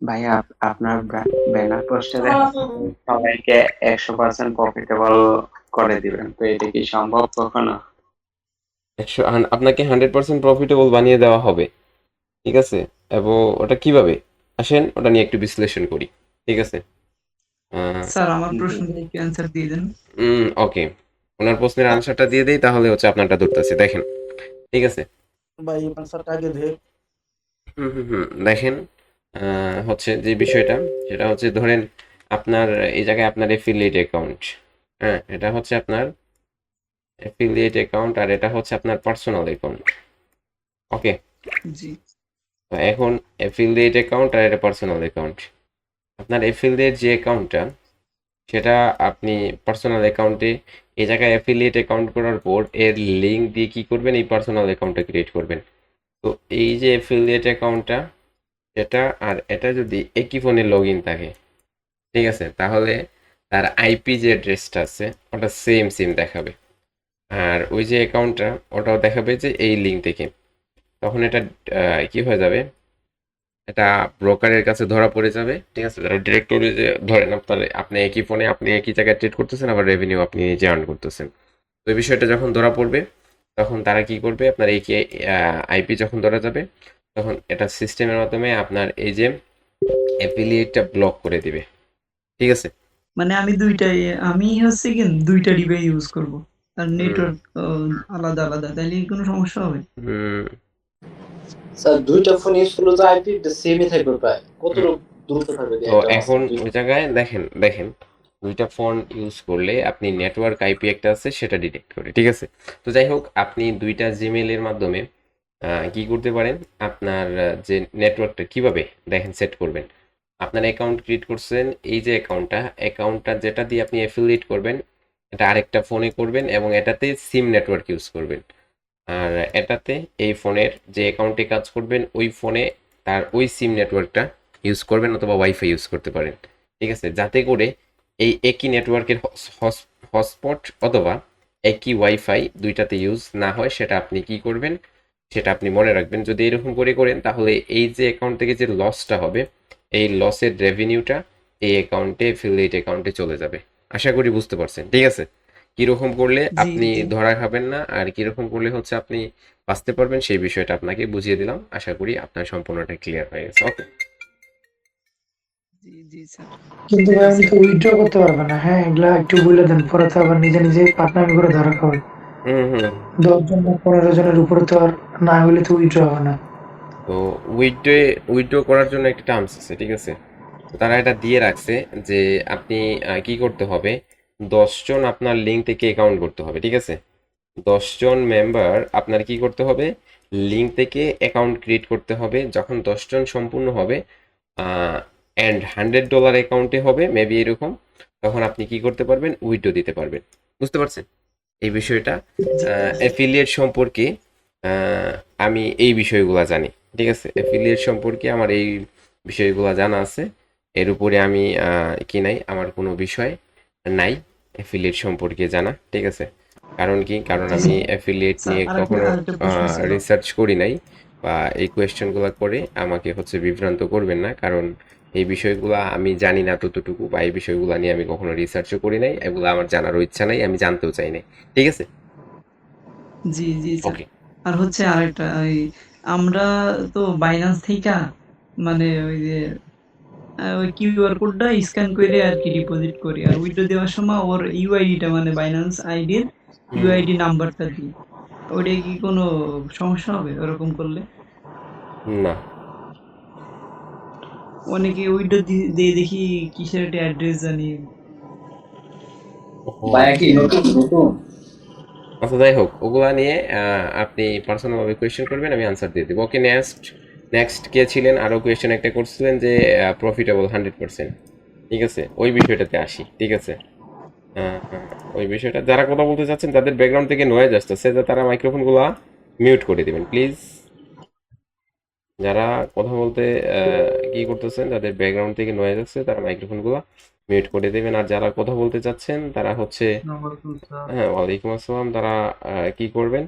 ভাই আপনার ব্যানার পোস্টারে সবাইকে 100% প্রফিটেবল করে দিবেন, তো এটা কি সম্ভব কখনো? একশো আপনাকে 100% প্রফিটেবল বানিয়ে দেওয়া হবে। ঠিক আছে। এবং ওটা কিভাবে, আসেন ওটা নিয়ে একটু বিশ্লেষণ করি। ঠিক আছে। স্যার আমার জি। প্রশ্নটা একটু অ্যান্সার দিয়ে দেন। ওকে, ওনার প্রশ্নের আনসারটা দিয়ে দেই, তাহলে হচ্ছে আপনারটা ধরতেছি, দেখেন। ঠিক আছে। भाई आंसर आगे दे। দেখেন, হচ্ছে যে বিষয়টা, সেটা হচ্ছে ধরেন আপনার এই জায়গায় আপনার এফিলিয়েট অ্যাকাউন্ট। হ্যাঁ, এটা হচ্ছে আপনার এফিলিয়েট অ্যাকাউন্ট আর এটা হচ্ছে আপনার পার্সোনাল অ্যাকাউন্ট। ওকে। জি তো এখন এফিলিয়েট অ্যাকাউন্ট আর এটা পার্সোনাল অ্যাকাউন্ট। আপনার এফিলিয়েট যে অ্যাকাউন্টটা, সেটা আপনি পার্সোনাল অ্যাকাউন্টে এই জায়গায় অ্যাফিলিয়েট অ্যাকাউন্ট করার পর এর লিঙ্ক দিয়ে কি করবেন, এই পার্সোনাল অ্যাকাউন্টটা ক্রিয়েট করবেন। তো এই যে অ্যাফিলিয়েট অ্যাকাউন্টটা, এটা আর এটা যদি একই ফোনে লগ ইন থাকে, ঠিক আছে, তাহলে তার আইপি যে অ্যাড্রেসটা আছে ওটা সেম সিম দেখাবে। আর ওই যে অ্যাকাউন্টটা, ওটাও দেখাবে যে এই লিঙ্ক থেকে। তখন এটা কি হয়ে যাবে, এটা ব্রোকারের কাছে ধরা পড়ে যাবে। ঠিক আছে, যারা ডিরেক্টরি যে ধরেন আপনার, আপনি একই ফোনে আপনি একই জায়গায় ট্রেড করতেছেন, আবার রেভিনিউ আপনি নিজে আর্ন করতেছেন। তো এই বিষয়টা যখন ধরা পড়বে, তখন তারা কি করবে, আপনার এই আইপি যখন ধরা যাবে, তখন এটা সিস্টেমের মাধ্যমে আপনার এই যে অ্যাফিলিয়েটটা ব্লক করে দিবে। ঠিক আছে। মানে আমি হচ্ছে কি দুইটা ডিভাইস ইউজ করব আর হুম নেটওয়ার্ক আলাদা আলাদা, তাইলে কি কোনো সমস্যা হবে? হুম স্যার দুইটা ফোন ইউজ করলে তো আইপি সেমই থাকবে প্রায়, হুম। কতটুকু দ্রুত থাকবে তো একটা এখন বাসে ওই দুইটা। জায়গায় দেখেন দেখেন, দুইটা ফোন ইউজ করলে আপনি নেটওয়ার্ক আইপি একটা আছে সেটা ডিটেক্ট করে। ঠিক আছে। তো যাই হোক, আপনি দুইটা জিমেইলের মাধ্যমে কি করতে পারেন, আপনার যে নেটওয়ার্কটা কিভাবে দেখেন সেট করবেন। আপনার অ্যাকাউন্ট ক্রিয়েট করছেন, এই যে অ্যাকাউন্টটা যেটা দিয়ে আপনি অ্যাফিলিয়েট করবেন, এটা আরেকটা ফোনে করবেন এবং এটাতে সিম নেটওয়ার্ক ইউজ করবেন। আর এটাতে এই ফোনের যে অ্যাকাউন্টে কাজ করবেন ওই ফোনে তার ওই সিম নেটওয়ার্কটা ইউজ করবেন, অথবা ওয়াইফাই ইউজ করতে পারেন। ঠিক আছে, যাতে করে এই একই নেটওয়ার্কের হটস্পট অথবা একই ওয়াইফাই দুইটাতে ইউজ না হয়, সেটা আপনি কি করবেন, সেটা আপনি মনে রাখবেন। যদি এরকম করে করেন, তাহলে এই যে অ্যাকাউন্ট থেকে যে লসটা হবে, এই লসের রেভিনিউটা এই অ্যাকাউন্টে, অ্যাফিলিয়েট অ্যাকাউন্টে চলে যাবে। আশা করি বুঝতে পারছেন। ঠিক আছে। কিরকম করলে জি আপনি জি ধরা খাবেন না, আর কিরকম করলে হচ্ছে আপনি বাঁচতে পারবেন, সেই বিষয়টা আপনাকে বুঝিয়ে দিলাম। আশা করি আপনার সম্পূর্ণটা ক্লিয়ার হয়ে গেছে। ওকে। জি জি স্যার। কিন্তু থ্যাংক ভাই ইউ আমি স্যার। তো উইথড্র করতে পারবো না। হ্যাঁ, এগুলা একটু বলে দেন, পরে তো আবার নিজে নিজে পার্টনার করে ধরা খাবে। হুম হুম 10 জন বা 15 জনের উপরে তো আর না হইলে তো উইথড্র হবে না। তো উইথড্র করার জন্য একটা টার্মস আছে। ঠিক আছে। তো তারা এটা দিয়ে রাখছে যে আপনি কি করতে হবে, 10 জন আপনার লিঙ্ক থেকে অ্যাকাউন্ট করতে হবে। ঠিক আছে। 10 জন মেম্বার আপনার কি করতে হবে, লিঙ্ক থেকে অ্যাকাউন্ট ক্রিয়েট করতে হবে। যখন 10 জন সম্পূর্ণ হবে অ্যান্ড $100 অ্যাকাউন্টে হবে মেবি এরকম, তখন আপনি কি করতে পারবেন, উইথড্র দিতে পারবেন। বুঝতে পারছেন এই বিষয়টা। জি অ্যাফিলিয়েট সম্পর্কে আহ, আমি এই বিষয়গুলো জানি। ঠিক আছে, অ্যাফিলিয়েট সম্পর্কে আমার এই বিষয়গুলো জানা আছে। এর উপরে আমি কি নাই, আমার কোনো বিষয় নাই অ্যাফিলিয়েট সম্পর্কে জানা। ঠিক আছে। কারণ কি, কারণ জি আমি স্যার। অ্যাফিলিয়েট স্যার নিয়ে আরেকটা কখনো আরেকটা প্রশ্ন ছিল। রিসার্চ করি নাই, বা এই কোয়েশ্চেনগুলো করে আমাকে হচ্ছে বিভ্রান্ত করবেন না। কারণ এই বিষয়গুলো আমি জানি না ততটুকু, বা এই বিষয়গুলো নিয়ে আমি কখনো রিসার্চও করি নাই, এগুলো আমার জানারও ইচ্ছা নাই, আমি জানতেও চাই নাই। ঠিক আছে। জি জি স্যার। ওকে। আর হচ্ছে আরেকটা ওই আমরা তো বাইন্যান্স থেইকা মানে ওই যে ওই কিউআর কোডটা স্ক্যান করে আর কি ডিপোজিট করি, আর উইথড্র দেওয়ার সময় ওর ইউআইডিটা মানে বাইন্যান্স আইডির হুম ইউআইডি নাম্বারটা দিই। ওইটা কি কোনো সমস্যা হবে ওরকম করলে? না। অনেকে উইথড্র দিয়ে দেখি কিসের একটা অ্যাড্রেস জানি। ও ভাইয়া কি আচ্ছা। নতুন নতুন? আচ্ছা, যাই হোক, ওগুলা নিয়ে আপনি পার্সোনাল ভাবে কোয়েশ্চেন করবেন, আমি আনসার দিয়ে দেবো। ওকে। নেক্সট। নেক্সট কে ছিলেন, আরো কোয়েশ্চেন একটা করছিলেন যে প্রফিটেবল 100%। ঠিক আছে, ওই বিষয়টাতে আসি। ঠিক আছে। ওই বিষয়টা, যারা কথা বলতে চাচ্ছেন তাদের ব্যাকগ্রাউন্ড থেকে নয়েজ আসতেছে, যে তারা মাইক্রোফোন গুলা মিউট করে দিবেন প্লিজ। যারা কথা বলতে কি করতেছেন, যাদের ব্যাকগ্রাউন্ড থেকে নয়েজ আসছে, তারা মাইক্রোফোন গুলা মিউট করে দেবেন। আর যারা কথা বলতে চাচ্ছেন তারা হচ্ছে, আসসালামু আলাইকুম স্যার। হ্যাঁ, ওয়ালাইকুম আসসালাম, তারা কি করবেন,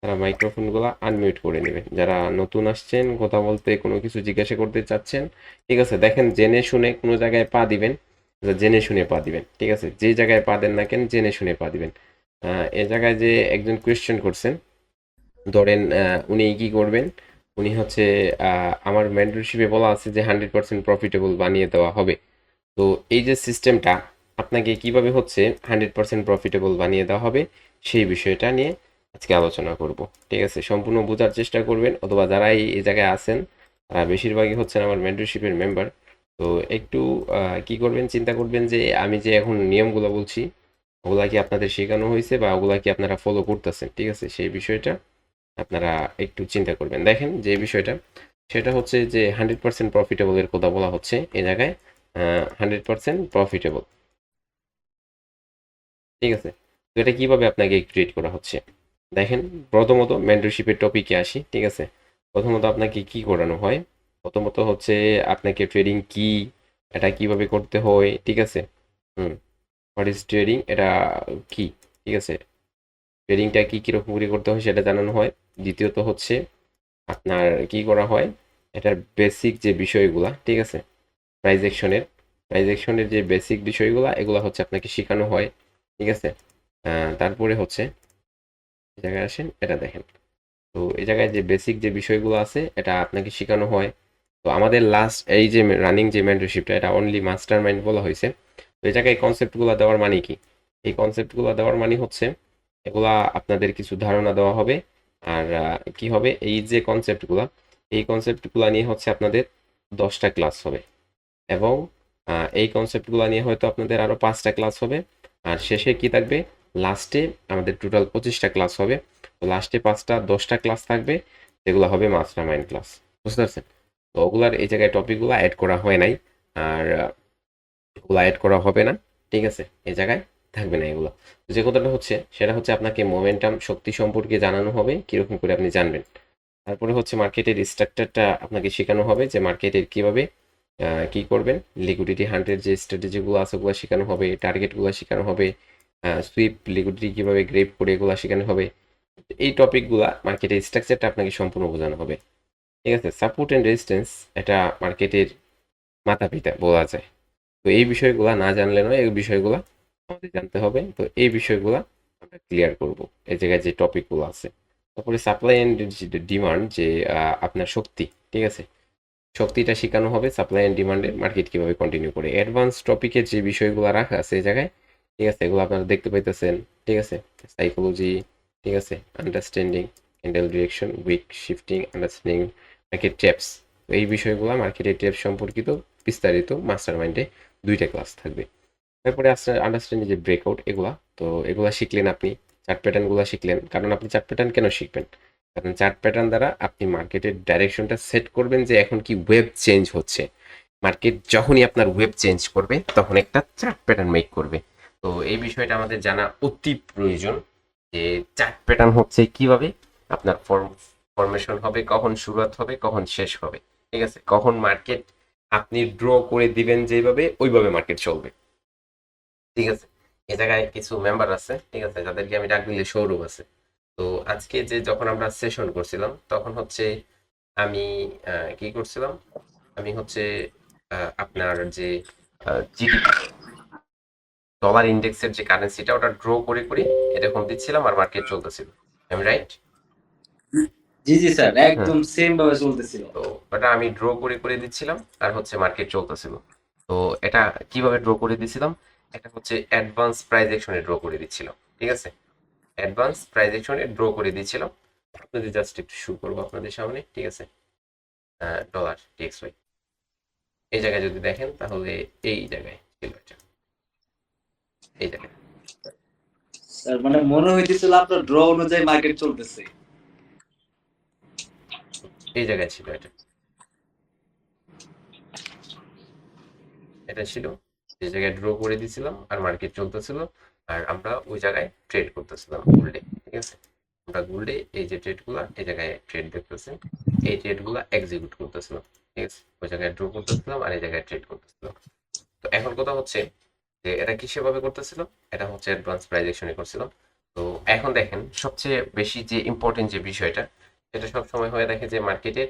তারা মাইক্রোফোনগুলো আনমিউট করে নেবেন। যারা নতুন আসছেন, কথা বলতে কোনো কিছু জিজ্ঞাসা করতে চাচ্ছেন, ঠিক আছে, দেখেন জেনে শুনে কোনো জায়গায় পা দিবেন, জেনে শুনে পা দিবেন, ঠিক আছে, যে জায়গায় পা দেন না কেন জেনে শুনে পা দিবেন। এ জায়গায় যে একজন কোয়েশ্চেন করছেন, ধরেন উনি কি করবেন, উনি হচ্ছে আমার মেন্টরশিপে বলা আছে যে 100% প্রফিটেবল বানিয়ে দেওয়া হবে। তো এই যে সিস্টেমটা আপনাকে কিভাবে হচ্ছে 100% প্রফিটেবল বানিয়ে দেওয়া হবে, সেই বিষয়টা নিয়ে আজকে আলোচনা করব। ঠিক আছে, সম্পূর্ণ বোঝার চেষ্টা করবেন, অথবা যারা এই জায়গায় আছেন বেশিরভাগই হচ্ছেন আমার মেন্টরশিপের মেম্বার। তো একটু কি করবেন, চিন্তা করবেন যে আমি যে এখন নিয়মগুলো বলছি ওগুলা কি আপনাদের শেখানো হয়েছে বা ওগুলা কি আপনারা ফলো করতেছেন, ঠিক আছে, সেই বিষয়টা আপনারা একটু চিন্তা করবেন। দেখেন যে বিষয়টা সেটা হচ্ছে যে 100% প্রফিটেবলের কথা বলা হচ্ছে এই জায়গায়, 100% প্রফিটেবল, ঠিক আছে। তো এটা কিভাবে আপনাকে ক্রিয়েট করা হচ্ছে দেখেন। প্রথমত মেন্টরশিপের টপিকে আসি, ঠিক আছে। প্রথমত আপনাকে কি করানো হয়, প্রথমত হচ্ছে আপনাকে ট্রেডিং কি, এটা কিভাবে করতে হয়, ঠিক আছে। হোয়াট ইজ ট্রেডিং, এটা কি, ঠিক আছে, ট্রেডিংটা কি কিরকম করে করতে হয় সেটা জানানো হয়। দ্বিতীয়ত হচ্ছে আপনার কি করা হয়, এটার বেসিক যে বিষয়গুলা, ঠিক আছে, প্রাইজেকশনের যে বেসিক বিষয়গুলা এগুলা হচ্ছে আপনাকে শেখানো হয়, ঠিক আছে। তারপরে হচ্ছে এই জায়গায় আসেন, এটা দেখেন। তো এই জায়গায় যে বেসিক যে বিষয়গুলো আছে এটা আপনাকে শেখানো হয়। তো আমাদের লাস্ট এই যে রানিং যে মেন্টরশিপটা এটা অনলি মাস্টার মাইন্ড বলা হয়েছে। তো এই জায়গায় কনসেপ্টগুলো দেওয়ার মানে কি, এই কনসেপ্টগুলো দেওয়ার মানে হচ্ছে এগুলা আপনাদের কিছু ধারণা দেওয়া হবে। আর কি হবে, এই যে কনসেপ্টগুলো, এই কনসেপ্টগুলো নিয়ে হচ্ছে আপনাদের 10টা ক্লাস হবে, এবং এই কনসেপ্টগুলো নিয়ে হয়তো আপনাদের আরও 5টা ক্লাস হবে। আর শেষে কি থাকবে, লাস্টে আমাদের টোটাল 25টা ক্লাস হবে। তো লাস্টে 10টা ক্লাস থাকবে, যেগুলো হবে মাস্টার মাইন্ড ক্লাস, বুঝতে পারছেন। তো ওগুলার এই জায়গায় টপিকগুলো অ্যাড করা হয় নাই, আর ওগুলো অ্যাড করা হবে না, ঠিক আছে, এই জায়গায় থাকবে না এগুলো। যে কথাটা হচ্ছে সেটা হচ্ছে আপনাকে মোমেন্টাম শক্তি সম্পর্কে জানানো হবে, কীরকম করে আপনি জানবেন। তারপরে হচ্ছে মার্কেটের স্ট্রাকচারটা আপনাকে শেখানো হবে, যে মার্কেটের কীভাবে কি করবেন, লিকুইডিটি হান্টের যে স্ট্র্যাটেজিগুলো আছে ওগুলো শেখানো হবে, টার্গেটগুলো শেখানো হবে, সুইপ লিকুইডিটি কীভাবে গ্রেপ করে এগুলো শেখানো হবে। এই টপিকগুলা মার্কেটের স্ট্রাকচারটা আপনাকে সম্পূর্ণ বোঝানো হবে, ঠিক আছে। সাপোর্ট অ্যান্ড রেজিস্ট্যান্স এটা মার্কেটের মাথা পিতা বলা যায়। তো এই বিষয়গুলো না জানলে নয়, এই বিষয়গুলো আমাদের জানতে হবে। তো এই বিষয়গুলো আমরা ক্লিয়ার করব এই জায়গায় যে টপিকগুলো আছে। তারপরে সাপ্লাই অ্যান্ড ডিমান্ড, যে আপনার শক্তি, ঠিক আছে, শক্তিটা শেখানো হবে, সাপ্লাই অ্যান্ড ডিমান্ডের মার্কেট কীভাবে কন্টিনিউ করে। অ্যাডভান্স টপিকের যে বিষয়গুলো রাখা আছে এই জায়গায়, ঠিক আছে, এগুলো আপনারা দেখতে পাইতেছেন, ঠিক আছে। সাইকোলজি, ঠিক আছে, understanding candle direction, wick shifting, understanding market traps. তো এই বিষয়গুলো মার্কেটের ট্যাপস সম্পর্কিত বিস্তারিত মাস্টার মাইন্ডে 2টা ক্লাস থাকবে। তারপরে আন্ডারস্ট্যান্ডিং যে ব্রেকআউট এগুলা, তো এগুলা শিখলেন আপনি, চার্ট প্যাটার্নগুলো শিখলেন। কারণ আপনি চার্ট প্যাটার্ন কেন শিখবেন, কারণ চার্ট প্যাটার্ন দ্বারা আপনি মার্কেটের ডাইরেকশনটা সেট করবেন, যে এখন কি ওয়েব চেঞ্জ হচ্ছে। মার্কেট যখনই আপনার ওয়েব চেঞ্জ করবে তখন একটা চার্ট প্যাটার্ন মেক করবে। তো এই বিষয়টা আমাদের জানা অতি প্রয়োজন, যে চার্ট প্যাটার্ন হচ্ছে কিভাবে আপনার ফরমেশন হবে, কখন শুরুয়াত হবে, কখন শেষ হবে, ঠিক আছে, কখন মার্কেট আপনি ড্র করে দিবেন যেভাবে ওইভাবে মার্কেট চলবে, ঠিক আছে। এ জায়গায় কিছু মেম্বার আছে, ঠিক আছে, যাদেরকে আমি ডাক দিলে সৌরভ আছে। তো আজকে যে যখন আমরা সেশন করছিলাম তখন হচ্ছে আমি কি করছিলাম, আমি হচ্ছে আপনার যে জিডিপি ডলার ইন্ডেক্সের যে কারেন্সিটা ওটা ড্র করে করে এরকম দিচ্ছিলাম, আর মার্কেট চলতেছিল। আমি রাইট? জি জি স্যার, হ্যাঁ, একদম সেম ভাবে চলতেছিল। তো ওটা আমি ড্র করে করে দিচ্ছিলাম, আর হচ্ছে মার্কেট চলতেছিল। তো এটা কিভাবে ড্র করে দিচ্ছিলাম, এটা হচ্ছে অ্যাডভান্স প্রাইস অ্যাকশনে ড্র করে দিচ্ছিলাম, ঠিক আছে, অ্যাডভান্স প্রাইস অ্যাকশনে ড্র করে দিচ্ছিলাম। আপনাদের জাস্ট একটু শু করবো আপনাদের সামনে, ঠিক আছে। ডলার টিএক্সওয়াই এই জায়গায় যদি দেখেন তাহলে এই জায়গায় ছিল এটা, এই জায়গায়, স্যার মানে মনে হইতেছিল আপনার ড্র অনুযায়ী মার্কেট চলতেছে। এই জায়গায় ছিল এটা, এটা ছিল যে জায়গায় ড্র করে দিয়েছিলাম আর মার্কেট চলতেছিল, আর আমরা ওই জায়গায় ট্রেড করতেছিলাম গোল্ডে, ঠিক আছে। আমরা গোল্ডে এই যে ট্রেডগুলো এই জায়গায় ট্রেড দেখতেছি, এই ট্রেডগুলো এক্সিকিউট করতেছিলাম, ঠিক আছে, ওই জায়গায় ড্র করতেছিলাম আর এই জায়গায় ট্রেড করতেছিলাম। তো এখন কথা হচ্ছে যে এটা কিসের ভাবে করতেছিল, এটা হচ্ছে অ্যাডভান্স প্রাইস অ্যাকশনে করছিলাম। তো এখন দেখেন সবচেয়ে বেশি যে ইম্পর্টেন্ট যে বিষয়টা, সেটা সবসময় হয়ে দেখে যে মার্কেটের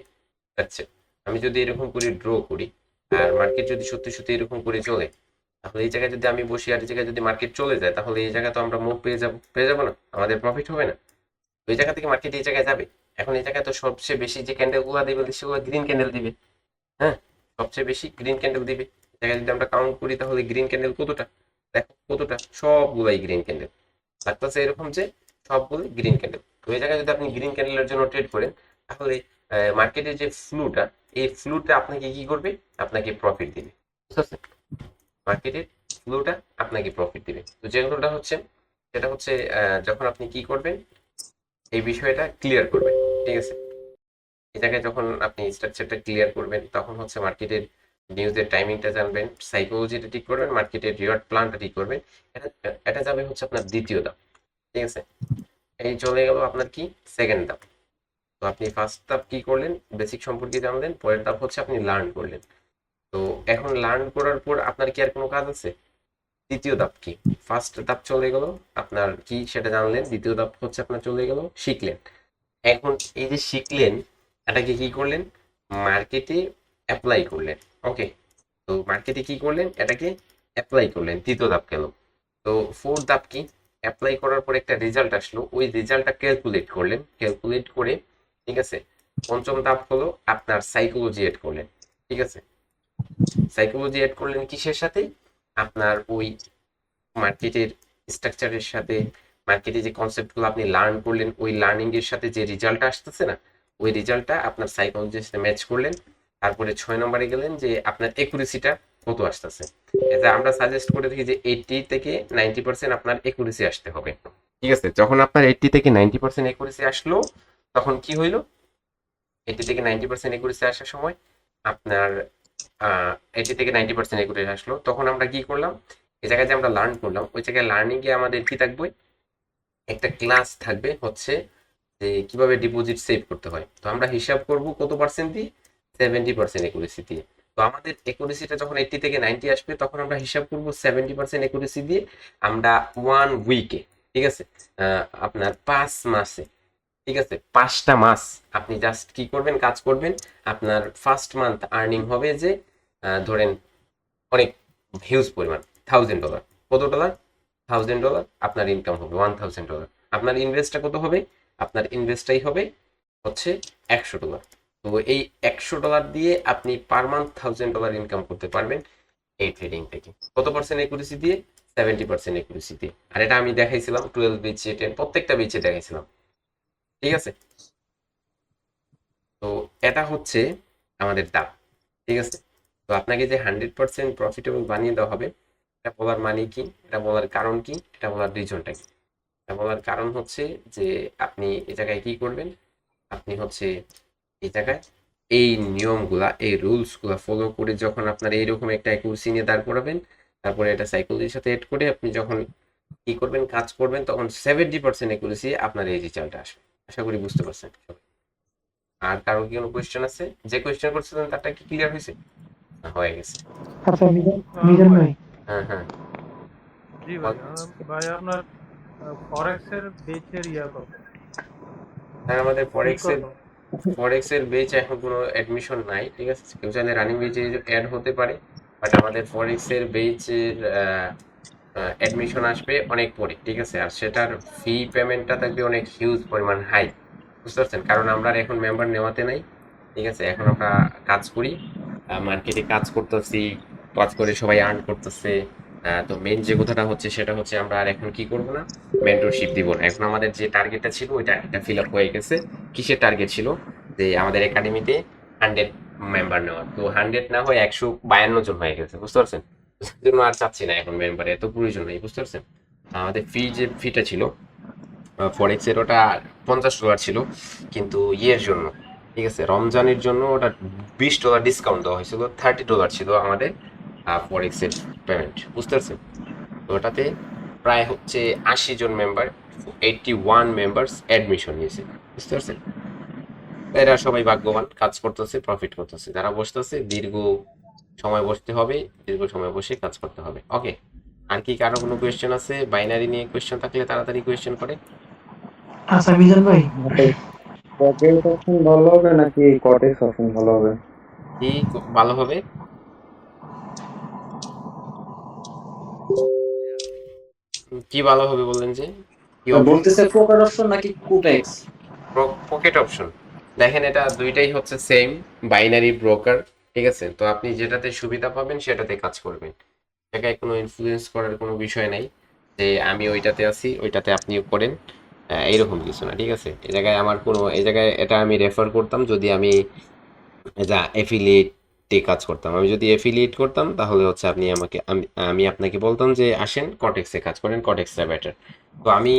যাচ্ছে। আমি যদি এরকম করে ড্র করি আর মার্কেট যদি সত্যি সত্যি এরকম করে চলে, তাহলে এই জায়গায় যদি আমি বসি আর এই জায়গায় যদি মার্কেট চলে যায়, তাহলে এই জায়গায় তো আমরা মুভ পেয়ে যাবো না, আমাদের প্রফিট হবে না। তো এই জায়গা থেকে মার্কেট এই জায়গায় যাবে। এখন এই জায়গায় তো সবচেয়ে বেশি যে ক্যান্ডেল গুলা দিবে সেগুলো গ্রিন ক্যান্ডেল দিবে। হ্যাঁ, সবচেয়ে বেশি গ্রিন ক্যান্ডেল দিবে। এই জায়গায় যদি আমরা কাউন্ট করি তাহলে গ্রিন ক্যান্ডেল কতটা, দেখো কতটা, সবগুলাই গ্রিন ক্যান্ডেল লাগতেছে এরকম যে সবগুলোই গ্রিন ক্যান্ডেল। তো এই জায়গায় যদি আপনি গ্রিন ক্যান্ডেলের জন্য ট্রেড করেন, তাহলে মার্কেটের যে ফ্লুটা, এই ফ্লুটা আপনাকে কি করবে, আপনাকে প্রফিট দিবে। বুঝতে পারছেন? মার্কেটের ফ্লুটা আপনাকে প্রফিট দিবে। তো যেগুলোটা হচ্ছে সেটা হচ্ছে যখন আপনি কি করবেন, এই বিষয়টা ক্লিয়ার করবেন। ঠিক আছে, এই জায়গায় যখন আপনি স্ট্রাকচারটা ক্লিয়ার করবেন, তখন হচ্ছে মার্কেটের নিউজের টাইমিংটা জানবেন, সাইকোলজিটা ঠিক করবেন, মার্কেটের রিওয়ার্ড প্ল্যানটা ঠিক করবেন। এটা এটা যাবে হচ্ছে আপনার দ্বিতীয় ধাপ। ঠিক আছে, এই চলে গেল আপনার কি সেকেন্ড ধাপ। তো আপনি ফার্স্ট ধাপ কি করলেন, বেসিক সম্পর্কে জানলেন। পরের ধাপ হচ্ছে আপনি লার্ন করলেন। তো এখন লার্ন করার পর আপনার কি আর কোনো কাজ আছে? দ্বিতীয় ধাপ কি, ফার্স্ট ধাপ চলে গেল আপনার কি সেটা জানলেন, দ্বিতীয় ধাপ হচ্ছে আপনার চলে গেল শিখলেন। এখন এই যে শিখলেন, এটাকে কি করলেন, মার্কেটে অ্যাপ্লাই করলেন। ওকে, তো মার্কেটে কি করলেন, এটাকে অ্যাপ্লাই করলেন, তৃতীয় ধাপ গেল। তো ফোর্থ ধাপ কি, অ্যাপ্লাই করার পর একটা রেজাল্ট আসলো, ওই রেজাল্টটা ক্যালকুলেট করলেন, ক্যালকুলেট করে, ঠিক আছে, পঞ্চম ধাপ হলো আপনার সাইকোলজি এড করলেন। ঠিক আছে, সাইকোলজি এড করলেন কিসের সাথে, আপনার ওই মার্কেটের স্ট্রাকচারের সাথে, মার্কেটে যে কনসেপ্টগুলো আপনি লার্ন করলেন, ওই লার্নিং এর সাথে যে রেজাল্টটা আসতেছে না, ওই রেজাল্টটা আপনার সাইকোলজির সাথে ম্যাচ করলেন। তারপরে 6 নম্বরে গেলেন যে আপনার একুরেসিটা কত আসতেছে। এটা আমরা সাজেস্ট করে থাকি যে 80 থেকে 90% আপনার একুরেসি আসতে হবে। ঠিক আছে, যখন আপনার 80 থেকে 90% একুরেসি আসলো, তখন কি হইলো, 80 থেকে 90% একুরেসি আসার সময় আপনার 80 থেকে 90% একুরেসি আসলো, তখন আমরা কি করলাম, এই জায়গায় যে আমরা লার্ন করলাম, ওই জায়গায় লার্নিং এ আমাদের কি থাকবে, একটা ক্লাস থাকবে হচ্ছে যে কিভাবে ডিপোজিট সেভ করতে হয়। তো আমরা হিসাব করব কত পার্সেন্ট দিয়ে, 70% একুরেসি দিয়ে। তো আমাদের একুরেসিটা যখন 80 থেকে 90 আসবে, তখন আমরা হিসাব করব 70% একুরেসি দিয়ে। আমরা 1 উইকে, ঠিক আছে, আপনার 5 মাসে, ঠিক আছে, 5টা মাস আপনি জাস্ট কি করবেন, কাজ করবেন। আপনার ফার্স্ট মান্থ আর্নিং হবে যে ধরেন অনেক হিউজ পরিমাণ, $1000। কত ডলার, $1000 আপনার ইনকাম হবে, $1000। আপনার ইনভেস্টটা কত হবে, আপনার ইনভেস্টটাই হবে হচ্ছে $100। তো এই $100 দিয়ে আপনি পার মান্থ $1000 ইনকাম করতে পারবেন এই ট্রেডিং থেকে। কত পার্সেন্ট একুরেসি দিয়ে, 70% একুরেসি দিয়ে। আর এটা আমি দেখাইছিলাম 12 বেচে 10, প্রত্যেকটা বেচে দেখাইছিলাম। ঠিক আছে, তো এটা হচ্ছে আমাদের দাম। ঠিক আছে, তো আপনাকে যে 100% প্রফিটেবল বানিয়ে দেওয়া হবে, এটা বলার মানে কি, এটা বলার কারণ কি, এটা বলার রিজনটা কি। এটা বলার কারণ হচ্ছে যে আপনি এই জায়গায় কি করবেন, আপনি হচ্ছে এই জায়গায় এই নিয়মগুলা, এই রুলসগুলা ফলো করে যখন আপনার এইরকম একটা অ্যাকুরেসি নিয়ে দাঁড় করাবেন, তারপরে এটা সাইকোলজির সাথে এড করে আপনি যখন কি করবেন, কাজ করবেন, তখন 70% অ্যাকুরেসি আপনার এই রেজাল্টটা আসবে। আশা করি বুঝতে পারছেন। আর কারো কি কোনো কোয়েশ্চেন আছে? যে কোয়েশ্চেন করছিলেন তারটা কি ক্লিয়ার হয়েছে? হয়ে গেছে। আচ্ছা মিজান ভাই, হ্যাঁ হ্যাঁ, জি ভাই। ভাই আপনার ফরেক্স এর বেচের ইয়া কত? আর আমাদের ফি কত? ফরেক্স এর বেচ এখন কোনো অ্যাডমিশন নাই। ঠিক আছে, কেউ চাইলে রানিং বেচে অ্যাড হতে পারে, বাট আমাদের ফরেক্স এর বেচের অ্যাডমিশন আসবে অনেক পরে। ঠিক আছে, আর সেটার ফি পেমেন্টটা থাকবে অনেক হিউজ পরিমাণ হাই। বুঝতে পারছেন, কারণ আমরা আর এখন মেম্বার নেওয়াতে নাই। ঠিক আছে, এখন আমরা কাজ করি, মার্কেটে কাজ করতেছি, কাজ করে সবাই আর্ন করতেছে। তো মেন যে কথাটা হচ্ছে সেটা হচ্ছে আমরা আর এখন কি করব না, মেন্টরশিপ দিব না। এখন আমাদের যে টার্গেটটা ছিল ওই টার্গেটটা ফিল আপ হয়ে গেছে। কিসের টার্গেট ছিল, যে আমাদের একাডেমিতে 100 মেম্বার নেওয়া, তো 100 না হয়ে 152 জন হয়ে গেছে। বুঝতে পারছেন, জন্য আর চাচ্ছি না এখন মেম্বার, এত প্রয়োজন নেই। বুঝতে পারছেন, আমাদের যে ফিটা ছিল ফরেক্স এর, ওটা $50 ছিল, কিন্তু ইয়ের জন্য, ঠিক আছে, রমজানের জন্য ওটা $20 ডিসকাউন্ট দেওয়া হয়েছিল, $30 ছিল আমাদের ফরেক্স এর পেমেন্ট। বুঝতে পারছেন, তো ওটাতে প্রায় হচ্ছে 80 জন মেম্বার, 81 মেম্বার্স অ্যাডমিশন নিয়েছে। বুঝতে পারছেন, এরা সবাই ভাগ্যবান, কাজ করতেছে, প্রফিট করতেছে। যারা বসতেছে, দীর্ঘ সময় বসতে হবে, দীর্ঘ সময় বসে কাজ করতে হবে। ওকে, আর কি কারো কোনো কোয়েশ্চেন আছে? বাইনারি নিয়ে কোয়েশ্চেন থাকলে তাড়াতাড়ি কোয়েশ্চেন করে। আচ্ছা মিজান ভাই, পকেট অপশন ভালো হবে নাকি কটেক্স অপশন ভালো হবে? কি ভালো হবে? কি ভালো হবে বললেন যে? কি অপশন? বলতেছে প্রকার অপশন নাকি কুটেক্স? Pocket option. দেখেন এটা দুইটাই হচ্ছে সেম বাইনারি ব্রোকার, ঠিক আছে? তো আপনি যেটাতে সুবিধা পাবেন সেটাতে কাজ করবেন। জায়গায় কোনো ইনফ্লুয়েন্স করার কোনো বিষয় নাই যে আমি ওইটাতে আছি ওইটাতে আপনিও করেন, এইরকম কিছু না, ঠিক আছে? এই জায়গায় এটা আমি রেফার করতাম যদি আমি যা এফিলিয়েটে কাজ করতাম। আমি যদি এফিলিয়েট করতাম তাহলে হচ্ছে আমি আপনাকে বলতাম যে আসেন কটেক্সে কাজ করেন, কটেক্সটা বেটার। তো আমি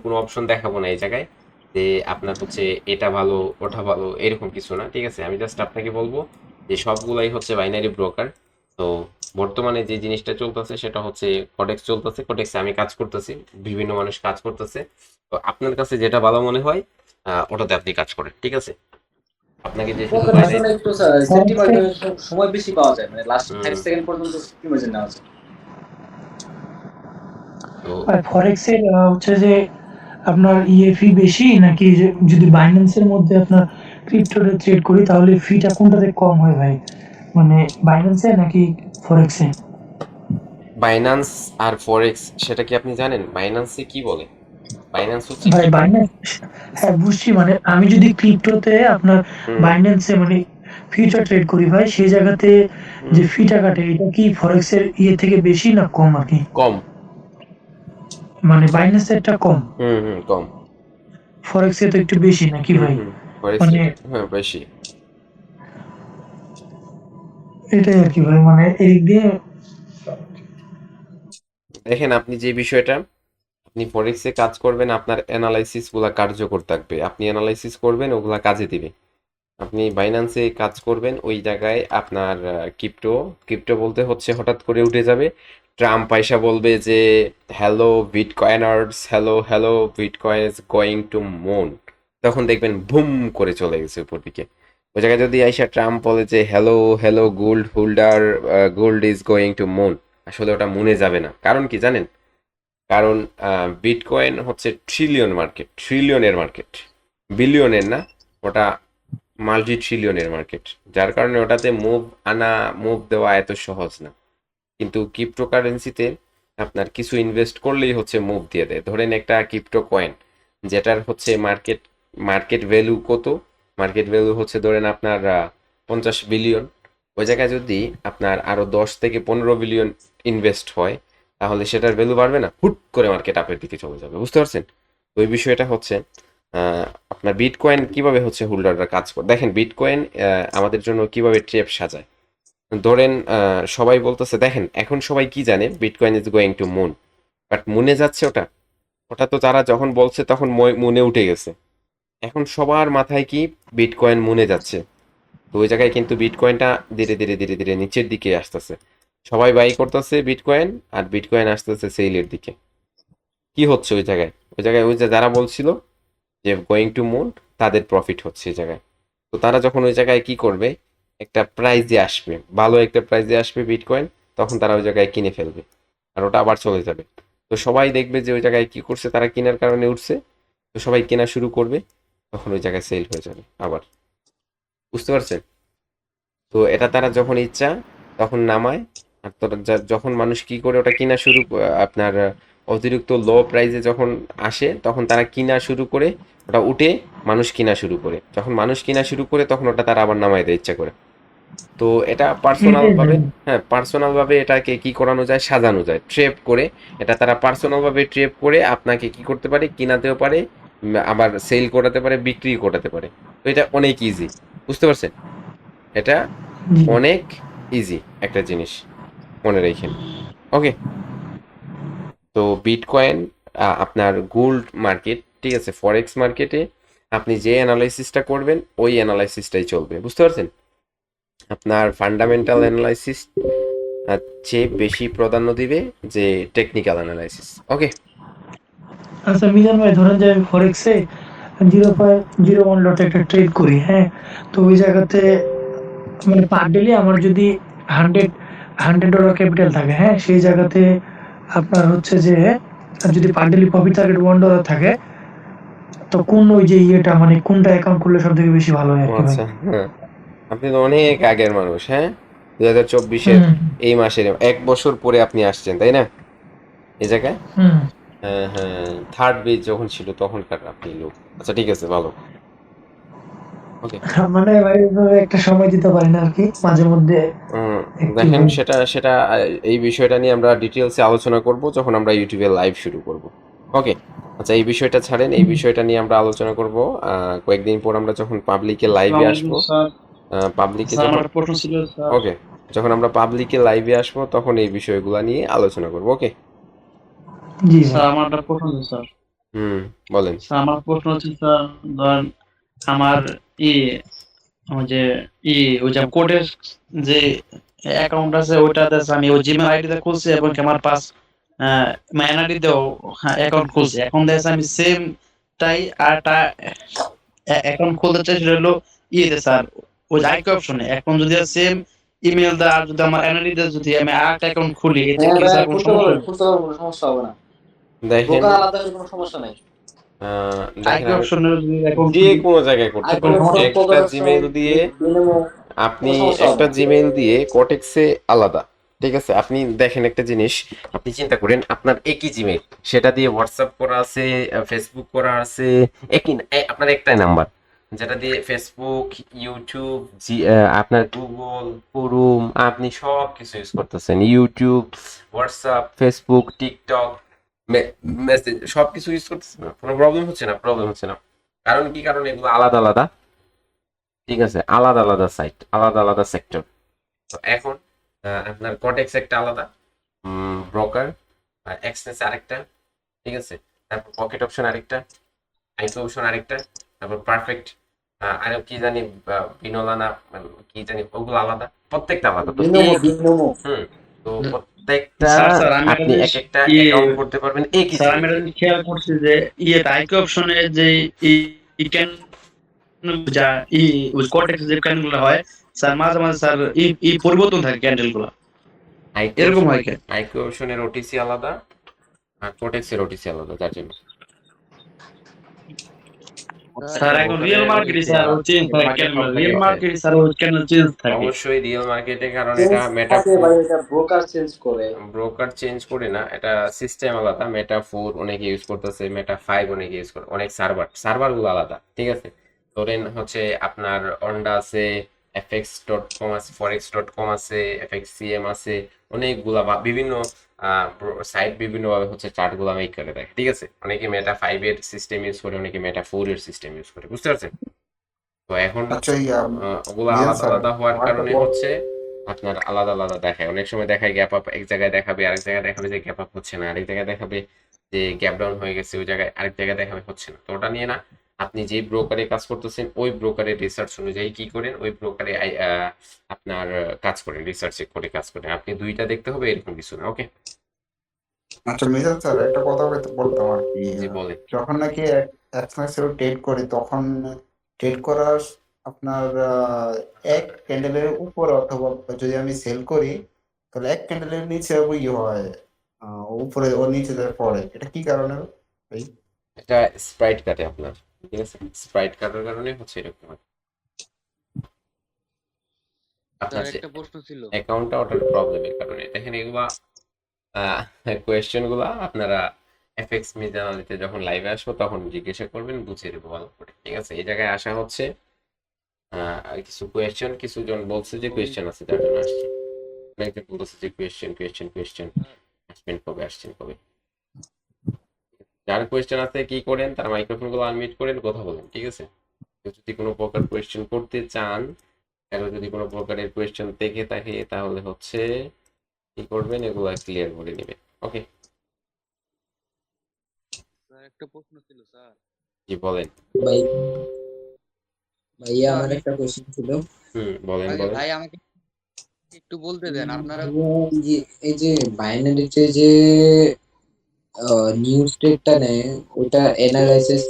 কোনো অপশন দেখাবো না এই জায়গায় যে আপনার হচ্ছে এটা ভালো ওটা ভালো এরকম কিছু না, ঠিক আছে? আমি জাস্ট আপনাকে বলবো যে সবগুলাই হচ্ছে বাইনারি ব্রোকার। তো বর্তমানে যে জিনিসটা চলতেছে সেটা হচ্ছে কটেক্স চলতেছে, কটেক্সে আমি কাজ করতেছি, বিভিন্ন মানুষ কাজ করতেছে। তো আপনার কাছে যেটা ভালো মনে হয় ওটাতে আপনি কাজ করেন, ঠিক আছে? আপনাকে যে শুধু প্রকার বাইনারি অপশনে একটু সেফটি সময় বেশি পাওয়া যায়, মানে লাস্ট 5 হুম, সেকেন্ড পর্যন্ত সেফটি মার্জিন নেওয়া যায়। তো ফরেক্স এর হচ্ছে যে আপনার ইএফি বেশি নাকি যদি বাইন্যান্সের মধ্যে আপনার ক্রিপ্টোতে ট্রেড করি তাহলে ফিটা কোনটাতে কম হয় ভাই, মানে বাইন্যান্সে নাকি ফরেক্সে? বাইন্যান্স আর ফরেক্স সেটা কি আপনি জানেন বাইন্যান্সে কি বলে? বাইন্যান্স হচ্ছে ভাই কি? বাইন্যান্স, হ্যাঁ বুঝছি, মানে আমি যদি ক্রিপ্টোতে আপনার হুম বাইন্যান্সে মানে ফিউচার ট্রেড করি ভাই, সেই জায়গাতে হুম যে ফিটা কাটে এটা কি ফরেক্স এর থেকে বেশি না কম আর কি? কম। মানে বাইন্যান্সেরটা কম, কম। ফরেক্স এ তো একটু বেশি নাকি ভাই? ফরেক্স মানে হ্যাঁ বেশি। এটাই আর কি ভাই, মানে এদিক দিয়ে। দেখেন আপনি যে বিষয়টা আপনি ফরেক্সে কাজ করবেন আপনার অ্যানালাইসিস গুলা কার্যকর থাকবে, আপনি অ্যানালাইসিস করবেন ওগুলা কাজে দিবে। আপনি বাইন্যান্সে কাজ করবেন ওই জায়গায় আপনার ক্রিপ্টো বলতে হচ্ছে হঠাৎ করে উঠে যাবে, ট্রাম্প পয়সা বলবে যে hello bitcoiners, hello hello bitcoin is going to moon, তখন দেখবেন বুম করে চলে গেছে উপর দিকে। ওই জায়গায় যদি আইসা ট্রাম্প বলে যে hello hello gold holder, gold is going to moon, আসলে ওটা মুনে যাবে না। কারণ কি জানেন? কারণ বিটকয়েন হচ্ছে ট্রিলিয়নের মার্কেট, বিলিয়নের না, ওটা মাল্টি ট্রিলিয়নের মার্কেট। যার কারণে ওটাতে মুভ দেওয়া এত সহজ না। কিন্তু ক্রিপ্টোকারেন্সিতে আপনার কিছু ইনভেস্ট করলেই হচ্ছে মুভ দিয়ে দেয়। ধরেন একটা ক্রিপ্টো কয়েন যেটার হচ্ছে মার্কেট ভ্যালু কত, মার্কেট ভ্যালু হচ্ছে ধরেন আপনার 50 বিলিয়ন, ওই জায়গায় যদি আপনার আরো 10 থেকে 15 বিলিয়ন ইনভেস্ট হয় তাহলে সেটার ভ্যালু বাড়বে না, হুট করে মার্কেট আপের দিকে চলে যাবে, বুঝতে পারছেন? তো ওই বিষয়টা হচ্ছে আপনার বিটকয়েন কিভাবে হচ্ছে হোল্ডাররা কাজ করে দেখেন, বিটকয়েন আমাদের জন্য কিভাবে ট্রেপ সাজায়। ধরেন সবাই বলতেছে, দেখেন এখন সবাই কি জানে bitcoin is going to moon, but মুনে যাচ্ছে ওটা? ওটা তো তারা যখন বলছে তখন মুনে উঠে গেছে। এখন সবার মাথায় কি বিটকয়েন মুনে যাচ্ছে। তো ওই জায়গায় কিন্তু বিটকয়েনটা ধীরে ধীরে ধীরে ধীরে নিচের দিকে আসতেছে, সবাই বাই করতেছে বিটকয়েন আর বিটকয়েন আসতেছে সেলের দিকে। কি হচ্ছে ওই জায়গায়? ওই যে যারা বলছিল যে গোয়িং টু মুন তাদের প্রফিট হচ্ছে এই জায়গায়। তো তারা যখন ওই জায়গায় কি করবে, একটা প্রাইজে আসবে, ভালো একটা প্রাইজে আসবে বিটকয়েন, তখন তারা ওই জায়গায় কিনে ফেলবে আর ওটা আবার চলে যাবে। তো সবাই দেখবে যে ওই জায়গায় কি করছে, তারা কেনার কারণে উঠছে, তো সবাই কেনা শুরু করবে, তখন ওই জায়গায় সেল হয়ে যাবে আবার, বুঝতে পারছেন? তো এটা তারা যখন ইচ্ছা তখন নামায়, আর তোরা যখন মানুষ কি করে ওটা কিনা আপনার অতিরিক্ত লো প্রাইসে যখন আসে তখন তারা কিনা শুরু করে, ওটা উঠে মানুষ কিনা শুরু করে, যখন মানুষ কিনা শুরু করে তখন ওটা তারা আবার নামায় দেয় ইচ্ছা করে। তো এটা পার্সোনাল এটাই ভাই। ভাবে, হ্যাঁ পার্সোনাল ভাবে এটাকে কি করানো যায়, সাজানো যায় ট্রেপ করে। এটা তারা পার্সোনাল ভাবে ট্রেপ করে আপনাকে কি করতে পারে, কিনাতেও পারে, আবার সেল করাতে পারে, বিক্রি করাতে পারে। তো এটা অনেক ইজি, বুঝতে পারছেন? এটা জি। অনেক ইজি একটা জিনিস, মনে রাখেন। ওকে, তো বিটকয়েন আপনার গোল্ড মার্কেট, ঠিক আছে? ফরেক্স মার্কেটে আপনি যে অ্যানালাইসিসটা করবেন ওই অ্যানালাইসিসটাই চলবে, বুঝতে পারছেন? আপনার ফান্ডামেন্টাল অ্যানালাইসিস চেয়ে বেশি প্রাধান্য দিবে যে টেকনিক্যাল অ্যানালাইসিস। ওকে, আচ্ছা মিজান ভাই, ধরেন যে আমি ফরেক্সে 0.01 লটে একটা ট্রেড করি, হ্যাঁ, তো ওই জায়গাতে মানে পার ডেলি আমার যদি হান্ড্রেড $100 ক্যাপিটাল থাকে, হ্যাঁ, সেই জায়গাতে আপনার হচ্ছে যে যদি পার ডেলি প্রফিট টার্গেট $1 থাকে, তো কোন ওই যে ইয়েটা মানে কোনটা অ্যাকাউন্ট খুললে সব থেকে বেশি ভালো হয় ও আর কি ভাই? আচ্ছা, হ্যাঁ, আপনি তো অনেক আগের মানুষ, হ্যাঁ, 2024-এর হুম এই মাসের 1 বছর পরে আপনি আসছেন, তাই না, এই জায়গায়? হুম। হ্যাঁ হ্যাঁ, থার্ড বেজ যখন ছিল তখনকার আপনি লোক। আচ্ছা ঠিক আছে, ভালো। ওকে। মানে ভাই ওইভাবে একটা সময় দিতে পারি না আর কি, মাঝে মধ্যে একটু। দেখেন, সেটা সেটা এই বিষয়টা নিয়ে আমরা ডিটেলসে আলোচনা করব যখন আমরা ইউটিউবে লাইভ শুরু করব। ওকে। আচ্ছা, এই বিষয়টা ছাড়েন, এই বিষয়টা নিয়ে আমরা আলোচনা করব কয়েকদিন পর আমরা যখন পাবলিকে লাইভে আসসালামু আসবো। আলাইকুম স্যার। পাবলিকে স্যার যখন, আমার একটা প্রশ্ন ছিল স্যার। ওকে, যখন আমরা পাবলিকে লাইভে আসবো তখন এই বিষয়গুলো নিয়ে আলোচনা করব। ওকে। জি ভাই। স্যার আমার একটা প্রশ্ন ছিল স্যার। হুম, বলেন। স্যার আমার প্রশ্ন হচ্ছে স্যার, ধরেন আমার ই আমার যে ওই যে কোডের যে অ্যাকাউন্ট আছে ওইটাতে আছে, আমি ওই জিমেল আইডিতে খুলছি এবং কি আমার পাস মেইল আইডিতেও অ্যাকাউন্ট খুলছি। এখন দেখছি আমি সেম টাই আরটা অ্যাকাউন্ট খুলতে চাই, সেটা হলো ইয়েতে স্যার, ওই আইকি অপশনে। এখন যদি সেম ইমেল দা আর যদি আমার এনআইডিতে যদি আমি আরেকটা অ্যাকাউন্ট খুলি, এতে হ্যাঁ কি ভাই, স্যার কোনো খুলতে সমস্যা পারবেন, হবে? খুলতে পারবেন, কোনো সমস্যা হবে না। দেখেন, ব্রোকার আলাদা হলে কোনো সমস্যা নাই। দেখেন, আইকি আমি অপশনে যদি অ্যাকাউন্ট যে খুলি কোনো জায়গায় করতে আইপি পারেন, অপশন, একটা প্রোডাকশন, জিমেইল দিয়ে। ডিনেমো, আপনি কোনো সমস্যা হবে একটা না। জিমেইল দিয়ে কটেক্সে আলাদা, ঠিক আছে, আপনি দেখেন একটা জিনিস, আপনি চিন্তা করেন আপনার একই জিমেইল, সেটা দিয়ে হোয়াটসঅ্যাপ করা আছে, ফেসবুক করা আছে, একই আপনার একটাই নাম্বার, যেটা দিয়ে ফেসবুক, ইউটিউব, আপনার গুগল, ক্রোম, আপনি সব কিছু ইউজ করতেছেন, YouTube, WhatsApp, Facebook, TikTok, message, সব কিছু ইউজ করতেছেন না, কোনো প্রবলেম হচ্ছে না, প্রবলেম হচ্ছে না। কারণ কি, কারণ এগুলো আলাদা আলাদা, ঠিক আছে, আলাদা আলাদা সাইট, আলাদা আলাদা সেক্টর। তো এখন আপনার কটেক্স একটা আলাদা, ব্রোকার, আর এক্সনেস আরেকটা, ঠিক আছে, তারপর পকেট অপশন আরেকটা, আইপি অপশন আরেকটা, তারপর পারফেক্ট, আর কি জানি, বিনোলানা, কি জানি, ওগুলো আলাদা, প্রত্যেকটা আলাদা। তো ডিনেমো, এই, ডিনেমো। তো প্রত্যেকটা স্যার স্যার আমি একটা আপনি জিনিস এক একটা ইয়ে অ্যাকাউন্ট করতে পারবেন একই স্যার আমি জিমেল একটা দিয়ে। জিনিস খেয়াল করছি যে আইকি অপশনে যে ক্যান যা ওই কটেক্স যে ক্যান্ডেল গুলো হয় স্যার, মাঝে মাঝে স্যার পরিবর্তন থাকে ক্যান্ডেল গুলো, আইকিউ এরকম অপশন, হয় কেন? আইকিউ অপশনের ওটিসি আলাদা, আর কোটেক্সের ওটিসি আলাদা, যার জন্য স্যার এখন রিয়েল মার্কেটে স্যার ও চেঞ্জ থাকে ক্যান্ডেল, রিয়েল মার্কেটে স্যার ওই ক্যান্ডেল চেঞ্জ থাকে। অবশ্যই রিয়েল মার্কেটে, কারণ চেঞ্জ এটা থাকে মেটাফোর, ভাই, এটা ব্রোকার চেঞ্জ করে। ব্রোকার চেঞ্জ করে না, এটা সিস্টেম আলাদা, মেটা 4 অনেকে ইউজ করতেছে, মেটা 5 অনেকে ইউজ করে, অনেক সার্ভার গুলো আলাদা, ঠিক আছে। ধরেন হচ্ছে আপনার অন্ডা আছে, fx.com আছে, forex.com আছে, fxcm আছে, অনেকগুলা বিভিন্ন সাইট বিভিন্ন ভাবে হচ্ছে চার্ট গুলা মেক করে দেয়, ঠিক আছে। অনেকে মেটা 5 এর সিস্টেম ইউজ করে, অনেকে মেটা 4 এর সিস্টেম ইউজ করে, বুঝতে পারছেন? তো এখন আচ্ছা ওগুলো রিয়ান আলাদা স্যার, আলাদা হওয়ার আমার একটা কারণে হচ্ছে আপনার আলাদা আলাদা দেখায়, অনেক সময় দেখায় গ্যাপ আপ, এক জায়গায় দেখাবে, আরেক জায়গায় দেখাবে যে গ্যাপ আপ হচ্ছে না, আরেক জায়গায় দেখাবে যে গ্যাপ ডাউন হয়ে গেছে, ওই জায়গায় আরেক জায়গায় দেখাবে হচ্ছে না। তো ওটা নিয়ে না, আপনি যেই ব্রোকারে কাজ করতেছেন ওই ব্রোকারের রিসার্চ অনুযায়ী কি করেন, ওই ব্রোকারে আপনার কাজ করেন, রিসার্চ করে কাজ করেন, আপনি দুইটা দেখতে হবে এরকম কিছু না। ওকে। আচ্ছা মিজান স্যার, একটা কথা বলতাম আর কি। জি বলেন। যখন নাকি এক্সনেক্সের ট্রেড করি, তখন ট্রেড করার আপনার এক ক্যান্ডেলের উপরে, অথবা যদি আমি সেল করি তাহলে এক ক্যান্ডেলের নিচে ওই হয়, উপরে ও নিচে যায় পড়ে, এটা কি কারণে ভাই? এটা স্প্রাইট কাটে আপনার, ঠিক আছে, স্প্রাইট কাটার কারণে হচ্ছে এরকম হয়। আপনার স্যার যে একটা প্রশ্ন ছিল। অ্যাকাউন্টটা, ওটার প্রবলেমের কারণে। দেখেন এগুলা কোয়েশ্চেন গুলা আপনারা এফএক্স মিজানালিতে যখন লাইভে আসবো তখন জিজ্ঞাসা করবেন, বুঝিয়ে দেবো ভালো করে, ঠিক আছে। এই জায়গায় আসা হচ্ছে কিছু কোয়েশ্চেন, কিছু জন বলছে যে কোয়েশ্চেন আছে, যার জন্য আসছে। অনেকজন বলছে যে কোয়েশ্চেন কোয়েশ্চেন কোয়েশ্চেন, আসবেন কবে, আসছেন কবে। যার কোয়েশ্চেন আছে কি করেন, তার মাইক্রোফোন গুলো আনমিউট করেন, কথা বলেন, ঠিক আছে। কেউ যদি কোনো প্রকার কোয়েশ্চেন করতে চান, কারো যদি কোনো প্রকারের কোয়েশ্চেন থেকে থাকে, তাহলে হচ্ছে কি করবেন, এগুলো ক্লিয়ার করে নেবেন। ওকে। স্যার একটা প্রশ্ন ছিল স্যার। জি বলেন। ভাই ভাইয়া তো আমার আমি একটা কোশ্চেন ছিল। বলেন আগে বলেন। ভাই আমাকে একটু বলতে দেন আপনারা। এই যে বাইনারিতে যে নিউজ ট্রেডটা নেয়, ওটা অ্যানালাইসিস।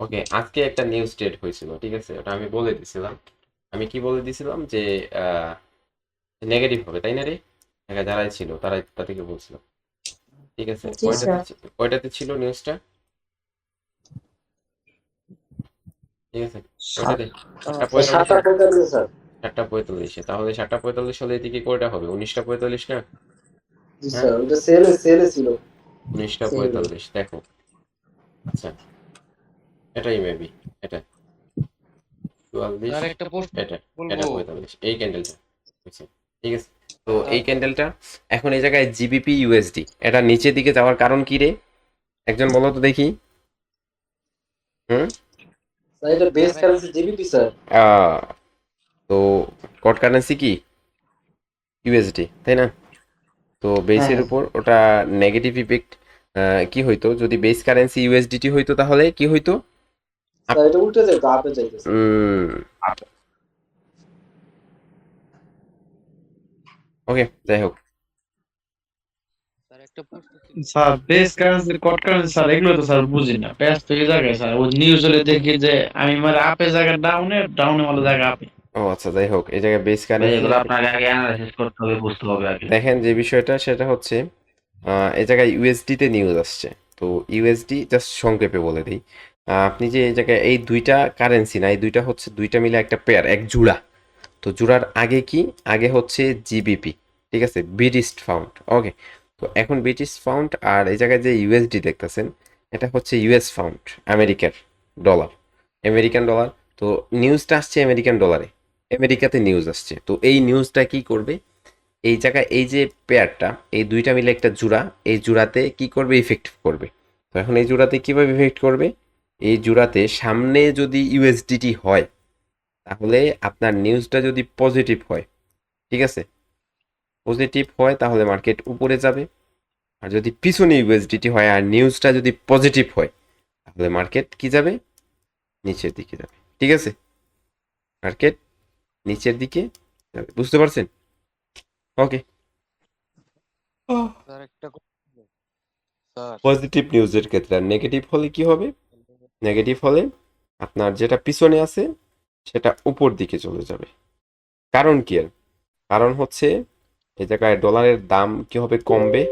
ওকে, আজকে একটা নিউজ স্টেট হয়েছিল, ঠিক আছে, ওটা আমি বলে দিছিলাম। আমি কি বলে দিছিলাম যে নেগেটিভ হবে, তাই না রে? জায়গায় যারাই ছিল তারাই তাদেরকে বলছিলাম। ঠিক আছে, জি স্যার। কয়টাতে ছিল নিউজটা? ঠিক আছে, কয়টাতে? 7টা 45 স্যার। 7:45। তাহলে 7:45 হলে এদিকে কয়টা হবে? 19:45 না? জি হ্যাঁ, স্যার, ওটা সেলে ছিল। 19:45 দেখো। আচ্ছা, এটাই মেবি, এটা 44, স্যার একটা প্রশ্ন এটা বলবো। 45, এই ক্যান্ডেলটা। আচ্ছা, ঠিক আছে। তো এই ক্যান্ডেলটা এখন এই জায়গায় জিবিপি ইউএসডি, এটা নিচের দিকে যাওয়ার কারণ কি রে? একজন বলো তো দেখি। হুম স্যার এটা বেস কারেন্সি জিবিপি স্যার। আহ, তো কট কারেন্সি কি? ইউএসডি, তাই না? তো বেসের উপর ওটা নেগেটিভ ইফেক্ট কি হইতো যদি বেস কারেন্সি ইউএসডিটি হইতো, তাহলে কি হইতো? স্যার এটা উল্টে যায় তো আপে যাইতেছে। ওকে, যাই হোক। স্যার একটা প্রশ্ন ছিল। স্যার বেস কারেন্সি কট কারেন্সি স্যার এগুলো তো স্যার বুঝি না, প্যাচ তো এই জায়গায় স্যার ওই নিউজ হলে দেখি যে আমি মানে আপে জায়গা ডাউনে মানে জায়গা আপে। ও আচ্ছা, যাই হোক, এই জায়গায় বেস ভাই কারেন্সি এগুলো আপনাকে আগে অ্যানালাইসিস করতে হবে, বুঝতে হবে আগে। দেখেন যে বিষয়টা সেটা হচ্ছে এই জায়গায় ইউএসডি তে নিউজ আসছে। তো ইউএসডি জাস্ট সংক্ষেপে বলে দিই, আপনি যে এই জায়গায় এই দুইটা কারেন্সি না, এই দুইটা হচ্ছে দুইটা মিলে একটা পেয়ার, এক জোড়া। তো জোড়ার আগে কি? আগে হচ্ছে জিবিপি, ঠিক আছে, ব্রিটিশ পাউন্ড। ওকে, তো এখন ব্রিটিশ পাউন্ড আর এই জায়গায় যে ইউএসডি দেখতেছেন, এটা হচ্ছে ইউএস পাউন্ড, আমেরিকার ডলার, আমেরিকান ডলার। তো নিউজটা আসছে আমেরিকান ডলারে, আমেরিকাতে নিউজ আসছে। তো এই নিউজটা কি করবে? এই জায়গায় এই যে পেয়ারটা, এই দুইটা মিলে একটা জোড়া, এই জোড়াতে কি করবে? ইফেক্ট করবে। তো এখন এই জোড়াতে কিভাবে ইফেক্ট করবে? এই জোড়াতে সামনে যদি ইউএসডিটি হয়, তাহলে আপনার নিউজটা যদি পজিটিভ হয়, ঠিক আছে, পজিটিভ হয় তাহলে মার্কেট উপরে যাবে। আর যদি পিছনে ইউএসডিটি হয় আর নিউজটা যদি পজিটিভ হয়, তাহলে মার্কেট কি যাবে? নিচের দিকে যাবে। ঠিক আছে, মার্কেট নিচের দিকে যাবে, বুঝতে পারছেন? ওকে, স্যার একটা কথা ছিল। স্যার পজিটিভ নিউজের ক্ষেত্রে। আর নেগেটিভ হলে কি হবে? নেগেটিভ হলে আপনার যেটা পিছনে আছে সেটা উপর দিকে চলে যাবে। কারণ কি? আর কারণ হচ্ছে এই জায়গায় ডলারের দাম কি হবে? কমবে।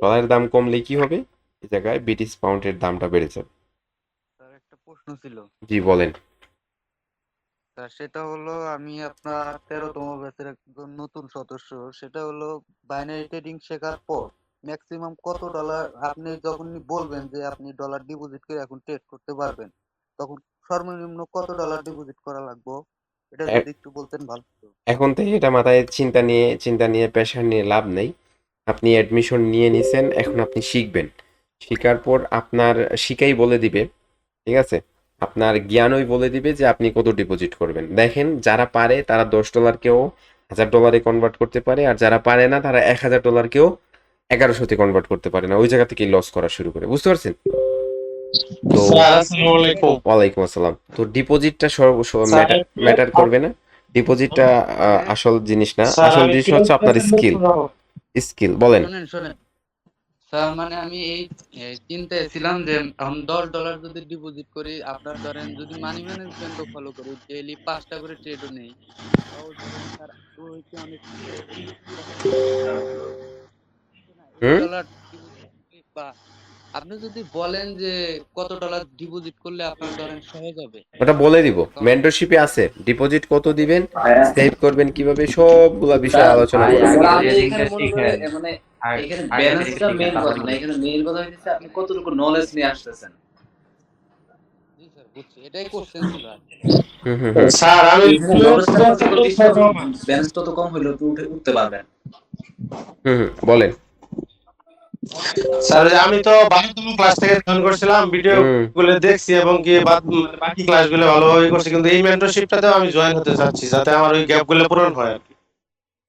ডলারের দাম কমলে কি হবে? এই জায়গায় ব্রিটিশ পাউন্ডের দামটা বেড়ে যাবে। স্যার একটা প্রশ্ন ছিল। জি বলেন। স্যার সেটা হলো আমি আপনার 13তম ব্যাচের একজন নতুন সদস্য। সেটা হলো বাইনারি ট্রেডিং শেখার পর ম্যাক্সিমাম কত ডলার আপনি যখন বলবেন যে আপনি ডলার ডিপোজিট করে এখন ট্রেড করতে পারবেন, তখন সর্বনিম্ন কত ডলার ডিপোজিট করা লাগবে? এটা এ- যদি একটু বলতেন ভালো হতো। এখন থেকে এটা মাথায় চিন্তা নিয়ে প্রেশার নিয়ে লাভ নেই। আপনি অ্যাডমিশন নিয়ে নিছেন, এখন আপনি শিখবেন। শিখার পর আপনার শিখাই বলে দিবে, ঠিক আছে, আপনার জ্ঞানই বলে দিবে যে আপনি কত ডিপোজিট করবেন। দেখেন, যারা পারে তারা $10কেও $1000 কনভার্ট করতে পারে, আর যারা পারে না তারা $1000কেও 1100-তে কনভার্ট করতে পারে না, ওই জায়গা থেকে লস করা শুরু করে। বুঝতে পারছেন? তো স্যার আসসালামু আলাইকুম। ওয়ালাইকুম আসসালাম। তো ডিপোজিটটা স্যার ম্যাটার করবে না। ডিপোজিটটা আসল জিনিস না, স্যার আসল আমি জিনিস কি হচ্ছে আপনার স্কিল। বলেন। শোনেন শোনেন স্যার, মানে আমি এই চিন্তায় ছিলাম যে এখন $10 যদি ডিপোজিট করি, আপনার ধরেন যদি মানি ম্যানেজমেন্টও ফলো করি, ডেইলি 5টা করে ট্রেডও নেই, তাও ধরেন স্যার ওইটা অনেক হুম $8 ডিপোজিট বা আপনি যদি বলেন যে কত ডলার ডিপোজিট করলে আপনার ধরেন সহজ হবে। ওটা বলে দিব, মেন্টরশিপে আছে। ডিপোজিট কত দিবেন, সেভ করবেন কিভাবে, সবগুলা বিষয়ে আলোচনা করব। স্যার আমি এখানে মনে করে মানে এখানে ব্যালেন্সটা মেইন কথা না, এখানে মেইন কথা হচ্ছে আপনি কতটুকু নলেজ নিয়ে আসতেছেন। জি স্যার, বুঝছি, এটাই কোশ্চেন ছিল আর কি। হুম হুম হুম স্যার আমি এখানে নলেজটা যত বেশি হবে ব্যালেন্স তত কম হইলেও আপনি উঠতে পারবেন। বলেন। স্যার আমি তো 12তম ক্লাস থেকে জয়েন করছিলাম, ভিডিও হুম গুলো দেখছি এবং কি বাকি ক্লাসগুলো ভালোভাবে করছি, কিন্তু এই মেন্টরশিপটাতেও আমি জয়েন হতে চাচ্ছি যাতে আমার ওই গ্যাপগুলো পূরণ হয় আর কি।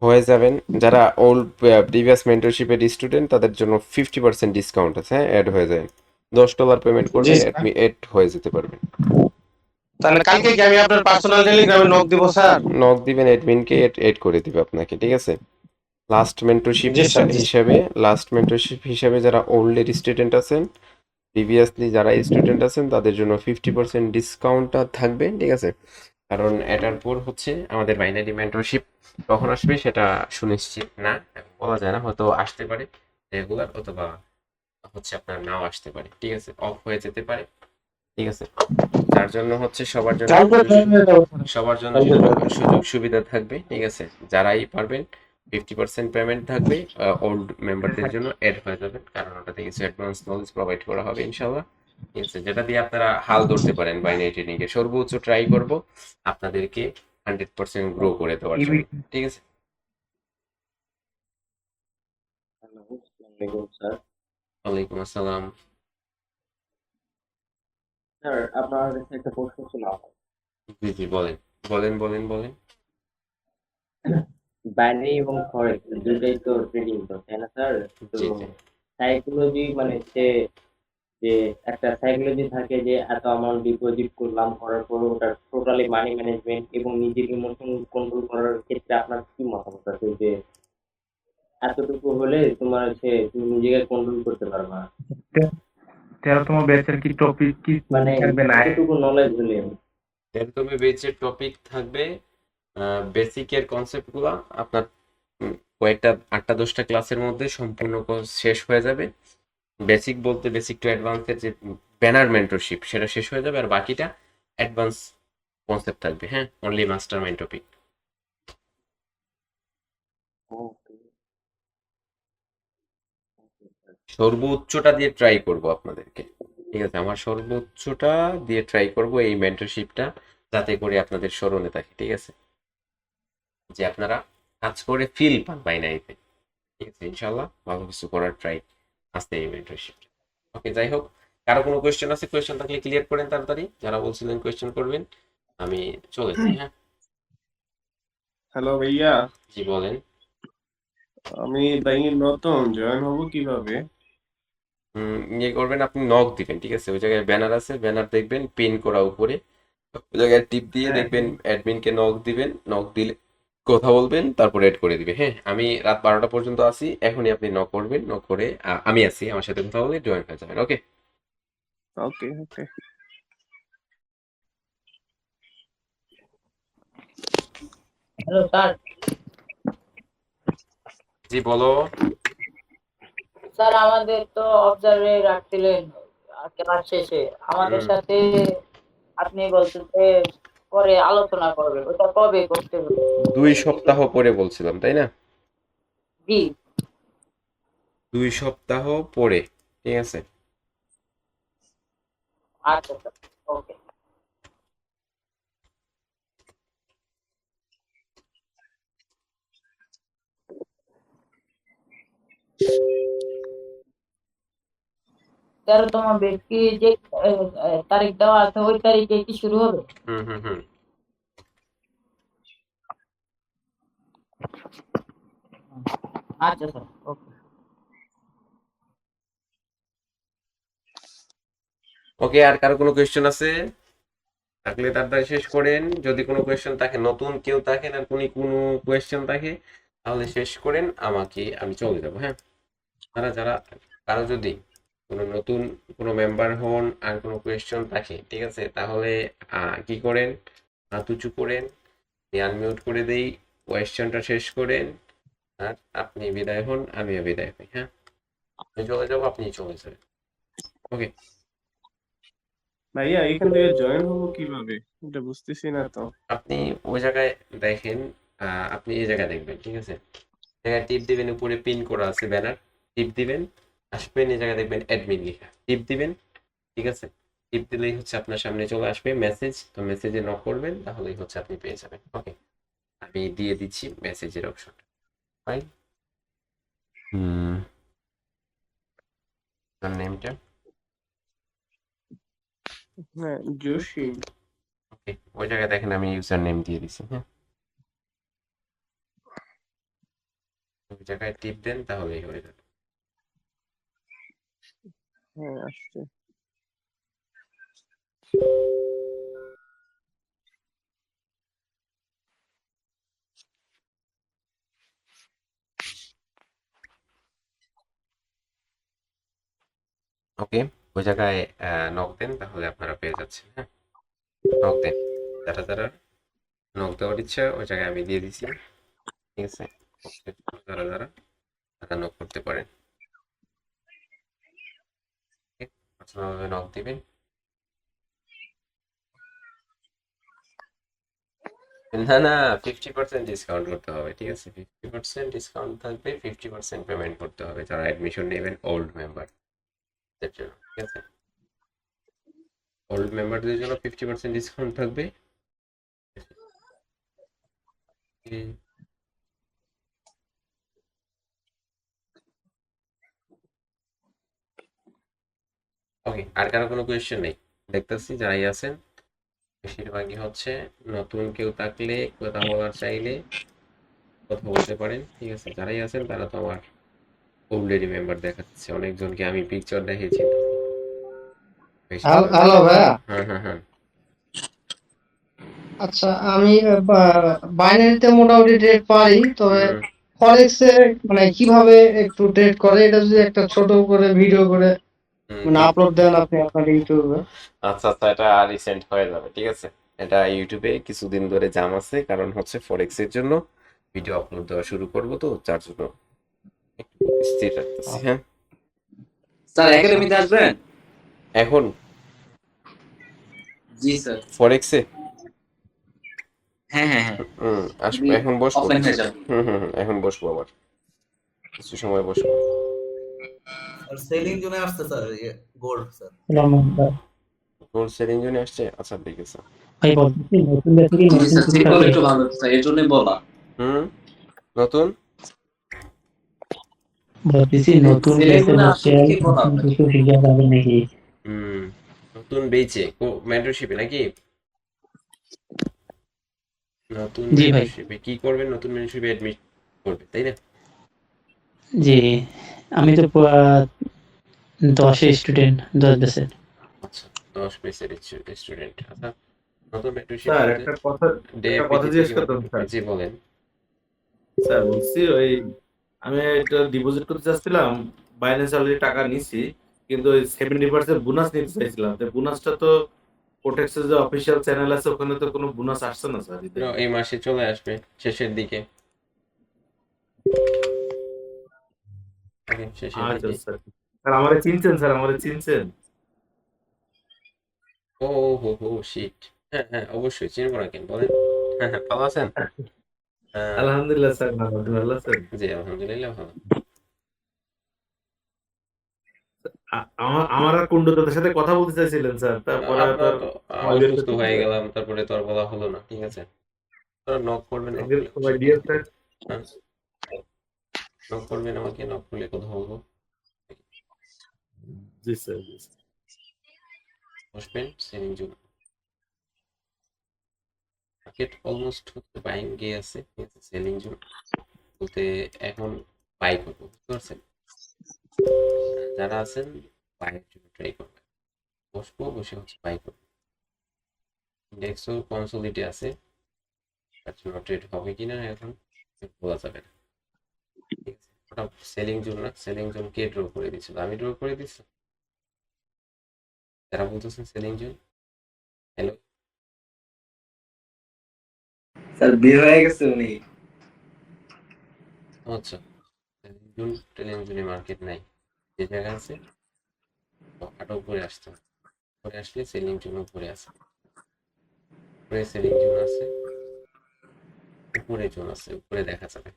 হয়ে যাবেন। যারা ওল্ড প্রিভিয়াস মেন্টরশিপের স্টুডেন্ট তাদের জন্য 50% ডিসকাউন্ট আছে, হ্যাঁ, অ্যাড হয়ে যায়। $10 পেমেন্ট করলে জি অ্যাড হয়ে যেতে পারবেন। তাহলে কালকে কি আমি আপনার পার্সোনাল টেলিগ্রামে নক দিব স্যার? নক দিবেন, অ্যাডমিনকে এড করে দিবে আপনাকে, ঠিক আছে। লাস্ট মেন্টরশিপ জি স্যার, জি হিসাবে যারা ওল্ডের স্টুডেন্ট আছেন, প্রিভিয়াসলি যারা স্টুডেন্ট আছেন, তাদের জন্য 50% ডিসকাউন্টটা থাকবে, ঠিক আছে। কারণ এটার পর হচ্ছে আমাদের বাইনারি মেন্টরশিপ কখন আসবে সেটা সুনিশ্চিত না, বলা যায় না, হয়তো আসতে পারে রেগুলার, অথবা হচ্ছে আপনার নাও আসতে পারে, ঠিক আছে, অফ হয়ে যেতে পারে, ঠিক আছে। যার জন্য হচ্ছে সবার জন্য সুযোগ সুবিধা থাকবে, ঠিক আছে। যারাই পারবেন 50% পেমেন্ট থাকবে, ওল্ড মেম্বারদের জন্য অ্যাড হয়ে যাবেন, কারণ ওটাতে কিছু অ্যাডভান্স নলেজ প্রোভাইড করা হবে ইনশাল্লাহ, ঠিক আছে, যেটা দিয়ে আপনারা হাল ধরতে পারেন বাইনারি ট্রেডিং এ। সর্বোচ্চ ট্রাই করব আপনাদেরকে 100% গ্রো করে দেওয়ার জন্য, ঠিক আছে। হ্যালো, আসসালামু আলাইকুম স্যার। ওয়ালাইকুম আসসালাম। স্যার, আপনার কাছে একটা প্রশ্ন ছিল আমার। জি জি, বলেন বলেন বলেন বলেন। বাইনারি এবং ফরেক্স দুইটাই তো ট্রেডিং তো, তাই না স্যার? তো জি জি। সাইকোলজি মানে যে একটা সাইকোলজি থাকে যে এত অ্যামাউন্ট ডিপোজিট করলাম, করার পর ওটা টোটালি মানি ম্যানেজমেন্ট এবং নিজের ইমোশন কন্ট্রোল করার ক্ষেত্রে আপনার কি মতামত আছে যে এতটুকু হলে তোমার তুমি নিজেকে কন্ট্রোল করতে পারবা? 13তম ব্যাচের কি টপিক কি মানে থাকবে না? কতটুকু নলেজ হলে? তুমি বেচের টপিক থাকবে বেসিকের কনসেপ্টগুলো আপনার কয়েকটা 8টা 10টা ক্লাসের মধ্যে সম্পূর্ণ কোর্স শেষ হয়ে যাবে। বেসিক বলতে বেসিক টু অ্যাডভান্সের যে ব্যানার মেন্টরশিপ সেটা শেষ হয়ে যাবে, আর বাকিটা অ্যাডভান্স কনসেপ্ট থাকবে, হ্যাঁ, অনলি মাস্টার মাইন্ড টপিক। ওকে, সর্বোচ্চটা দিয়ে ট্রাই করব আপনাদেরকে, ঠিক আছে, আমার সর্বোচ্চটা দিয়ে ট্রাই করব এই মেন্টরশিপটা, যাতে করে আপনাদের স্মরণে থাকে, ঠিক আছে, যে আপনারা কাজ করে ফিল পান বাইনারিতে, ঠিক আছে, ইনশাল্লাহ ভালো কিছু করার ট্রাই আসতে এই মেন্টরশিপটা। ওকে, যাই হোক, কারো কোনো কোয়েশ্চেন আছে? কোয়েশ্চেন থাকলে ক্লিয়ার করেন তাড়াতাড়ি, যারা বলছিলেন কোয়েশ্চেন করবেন, আমি চলে যাই, হ্যাঁ। হ্যালো ভাইয়া, জি বলেন। আমি ব্যাংকে নতুন, জয়েন হব কিভাবে? ইয়ে করবেন, আপনি নক দিবেন, ঠিক আছে, ওই জায়গায় ব্যানার আছে, ব্যানার দেখবেন পিন করা উপরে, ওই জায়গায় টিপ দিয়ে দেখবেন অ্যাডমিনকে নক দিবেন, নক দিলে কথা বলবেন, তারপর এড করে দিবে, হ্যাঁ। আমি রাত 12টা পর্যন্ত আছি, এখনই আপনি নক করবেন, নক করে আমি আছি, আমার সাথে কথা বলে জয়েন হয়ে যাবেন, ওকে। ওকে ওকে। Hello sir. জি বলো। স্যার, আমাদের তো অবজার্ভে রাখছিলেন ক্লাস শেষে আমাদের সাথে, আপনি বলছেন যে পরে আলোচনা করবেন, ওটা কবে করতে হবে? 2 সপ্তাহ পরে বলছিলাম, তাই না? জি। 2 সপ্তাহ পরে, ঠিক আছে। আচ্ছা স্যার, ওকে। তেরোতম ব্যক্তি যে তারিখ দেওয়া আছে ওই তারিখে কি শুরু হবে? হুম হুম হুম। আচ্ছা স্যার, ওকে। ওকে, আর কারো কোনো কোয়েশ্চেন আছে? থাকলে তাড়াতাড়ি শেষ করেন, যদি কোনো কোয়েশ্চেন থাকে, নতুন কেউ থাকেন আর কোনো কোয়েশ্চেন থাকে, তাহলে শেষ করেন, আমি চলে যাব, হ্যাঁ। যারা যারা কারো যদি কোনো নতুন কোনো মেম্বার হন আর কোনো কোয়েশ্চেন থাকে, ঠিক আছে, তাহলে কি করেন, হাত উঁচু করেন, আনমিউট করে দেই, কোয়েশ্চেনটা শেষ করেন, আর আপনি বিদায় হন, আমিও বিদায় হই, হ্যাঁ। আমি চলে যাবো, আপনি চলে যাবেন, ওকে। ভাইয়া, এখান থেকে জয়েন হব কিভাবে? এটা বুঝতেছি না তো। আপনি ওই জায়গায় দেখেন, আপনি এই জায়গায় দেখবেন, ঠিক আছে, জায়গায় টিপ দিবেন, উপরে পিন করা আছে ব্যানার, টিপ দিবেন, আসবেন, এই জায়গায় দেখবেন অ্যাডমিন লেখা, টিপ দিবেন, ঠিক আছে, টিপ দিলেই হচ্ছে আপনার সামনে চলে আসবে মেসেজ, তো মেসেজে নক করবেন, তাহলেই হচ্ছে আপনি পেয়ে যাবেন, ওকে। আমি দিয়ে দিচ্ছি মেসেজের অপশনটা, ফাইন। তার নেমটা, হ্যাঁ, জসিম। ওকে, ওই জায়গায় দেখেন আমি ইউজার নেম দিয়ে দিচ্ছি, হ্যাঁ, ওই জায়গায় টিপ দেন, তাহলেই হয়ে যাবে। হ্যাঁ, আসছে। ওকে, ওই জায়গায় নক দেন, তাহলে আপনারা পেয়ে যাচ্ছেন, হ্যাঁ, নক দেন, যারা যারা নক দেওয়ার ইচ্ছা ওই জায়গায় আমি দিয়ে দিচ্ছি, ঠিক আছে, যারা যারা তারা নক করতে পারেন, পার্সোনালভাবে নক দিবেন। না না, 50% ডিসকাউন্ট করতে হবে, ঠিক আছে? 50% ডিসকাউন্ট থাকবে, 50% পেমেন্ট করতে হবে যারা অ্যাডমিশন নেবেন ওল্ড মেম্বারদের জন্য, ঠিক আছে? ওল্ড মেম্বারদের জন্য 50% ডিসকাউন্ট থাকবে। ওকে, আর কারো কোনো কোয়েশ্চেন নেই? দেখতেছি যারাই আছেন বেশিরভাগই হচ্ছে নতুন, কেউ থাকলে কথা বলার চাইলে কথা বলতে পারেন, ঠিক আছে? যারাই আছেন তারা তো আমার অলরেডি মেম্বার দেখাচ্ছে, অনেকজনকে আমি পিকচার দেখিয়েছি। হ্যালো ভাইয়া। হ্যাঁ হ্যাঁ হ্যাঁ। আচ্ছা, আমি বাইনারিতে মোটামুটি ট্রেড পারি, তবে হুম, ফরেক্সে মানে কিভাবে একটু ট্রেড করে এটা যদি একটা ছোট করে ভিডিও করে মানে হুম। আপলোড দেন আপনি আপনার ইউটিউবে। আচ্ছা আচ্ছা, এটা রিসেন্ট হয়ে যাবে, ঠিক আছে? এটা ইউটিউবে কিছুদিন ধরে জাম আছে, কারণ হচ্ছে ফরেক্সের জন্য ভিডিও আপলোড দেওয়া শুরু করবো, তো যার জন্য একটু স্থির রাখতেছি। হ্যাঁ স্যার একাডেমিতে আসবেন? এখন জি স্যার। ফরেক্সে হ্যাঁ হ্যাঁ হ্যাঁ, আসবো, এখন বসবো। অফলাইন হয়ে যাবে। এখন বসবো, আবার কিছু সময় বসবো। আর সেলিং জোনে আসছে sir gold sir. Gold selling জোনে আসছে, আচ্ছা ঠিক আছে। ভাই বলতেছি নতুন ব্যাচে কি জি নতুন স্যার, চেক শিক্ষা করলে একটু ভালো হতো স্যার, এর জন্যই বলা। নতুন বলতেছি নতুন সেলিং ব্যাচে জোনে হচ্ছে আসছে কি বলা নতুন আপনাকে? কিছু শিক্ষা যাবে নাকি? নতুন বেচে মেন্টরশিপে নাকি? নতুন জি ভাই। মেন্টরশিপে কি করবেন? নতুন মেন্টরশিপে অ্যাডমিট করবে, তাই না? জি, আমি তো 10 স্টুডেন্ট 10 ব্যাচের। আচ্ছা, 10 বেচের স্টুডেন্ট। আচ্ছা, নতুন মেন্টরশিপ স্যার বলতে একটা কথা ডেপিটি জিজ্ঞেস থেকে করতাম স্যার। জি বলেন। স্যার বলছি ওই আমি একটা ডিপোজিট করতে চাচ্ছিলাম, বাইন্যান্স অলরেডি টাকা নিছি, কিন্তু ওই 70% বোনাস নিতে চাইছিলাম। তো বোনাসটা তো কোটেক্সের যে অফিসিয়াল চ্যানেল আছে ওখানে তো কোনো বোনাস আসছে না স্যার। এই মাসে চলে আসবে শেষের দিকে। শেষের আচ্ছা দিকে। স্যার। স্যার আমারে চিনছেন? স্যার আমারে চিনছেন? ও হো হো শিট। হ্যাঁ হ্যাঁ, অবশ্যই চিনবো না কেন, বলেন। হ্যাঁ হ্যাঁ, ভালো আছেন? আলহামদুলিল্লাহ স্যার, ভালো। আপনি ভালো আছেন? জি আলহামদুলিল্লাহ ভালো। আমার আর কুণ্ডুদের সাথে কথা বলতে চাইছিলেন স্যার, তারপরে আপনার তো তো অসুস্থ হয়ে গেলাম, তারপরে তো আর বলা হলো না, ঠিক আছে? নক করবেন, নক করবেন আমাকে, নক করলে কথা বলবো। জি স্যার। বসবেন, সেলিং জোন মার্কেট অলমোস্ট হচ্ছে বাইং গিয়ে আছে, ঠিক আছে? সেলিং জোন বলতে এখন বাই করবো, বুঝতে পারছেন? যারা আছেন বাইয়ের জন্য ট্রাই করবেন, বসবো, বসে হচ্ছে বাই করবো। ইন্ডেক্সও কনসোলিডে আছে, তার জন্য ট্রেড হবে কিনা এখন বলা যাবে না, ঠিক আছে? ওটা সেলিং জোন না, সেলিং জোন কে ড্র করে দিচ্ছিল? আমি ড্র করে দিচ্ছি। যারা বলতেছেন সেলিং জোন, হ্যালো স্যার বের হয়ে গেছে উনি। আচ্ছা, সেলিং জোন ট্রেলিং জোনে মার্কেট নাই, যে জায়গা আছে আটা উপরে আসতে হবে, উপরে আসলে সেলিং জোন উপরে আছে, উপরে সেলিং জোন আছে, উপরে জোন আছে, উপরে দেখা যাবে।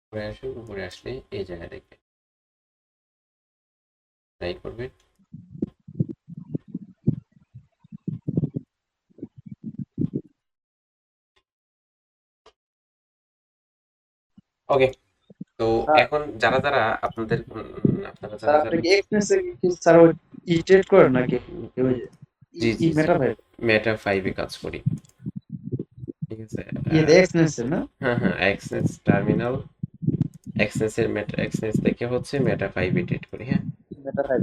উপরে আসুন, উপরে আসলে এই জায়গা দেখবে, ট্রাই করবে। ওকে, তো এখন যারা যারা আপনাদের আপনারা স্যার যারা আপনি যারা কি এক্সনেসে কি স্যার ওই ট্রেড করেন নাকি? ওই জি জি মেটা ভাই মেটা 5 এ কাজ করি, ঠিক আছে? এক্সনেসে না? হ্যাঁ হ্যাঁ, এক্সনেস টার্মিনাল, এক্সনেসের মেটা, এক্সনেস থেকে হচ্ছে মেটা 5 এ ট্রেড করি। হ্যাঁ মেটা ভাই।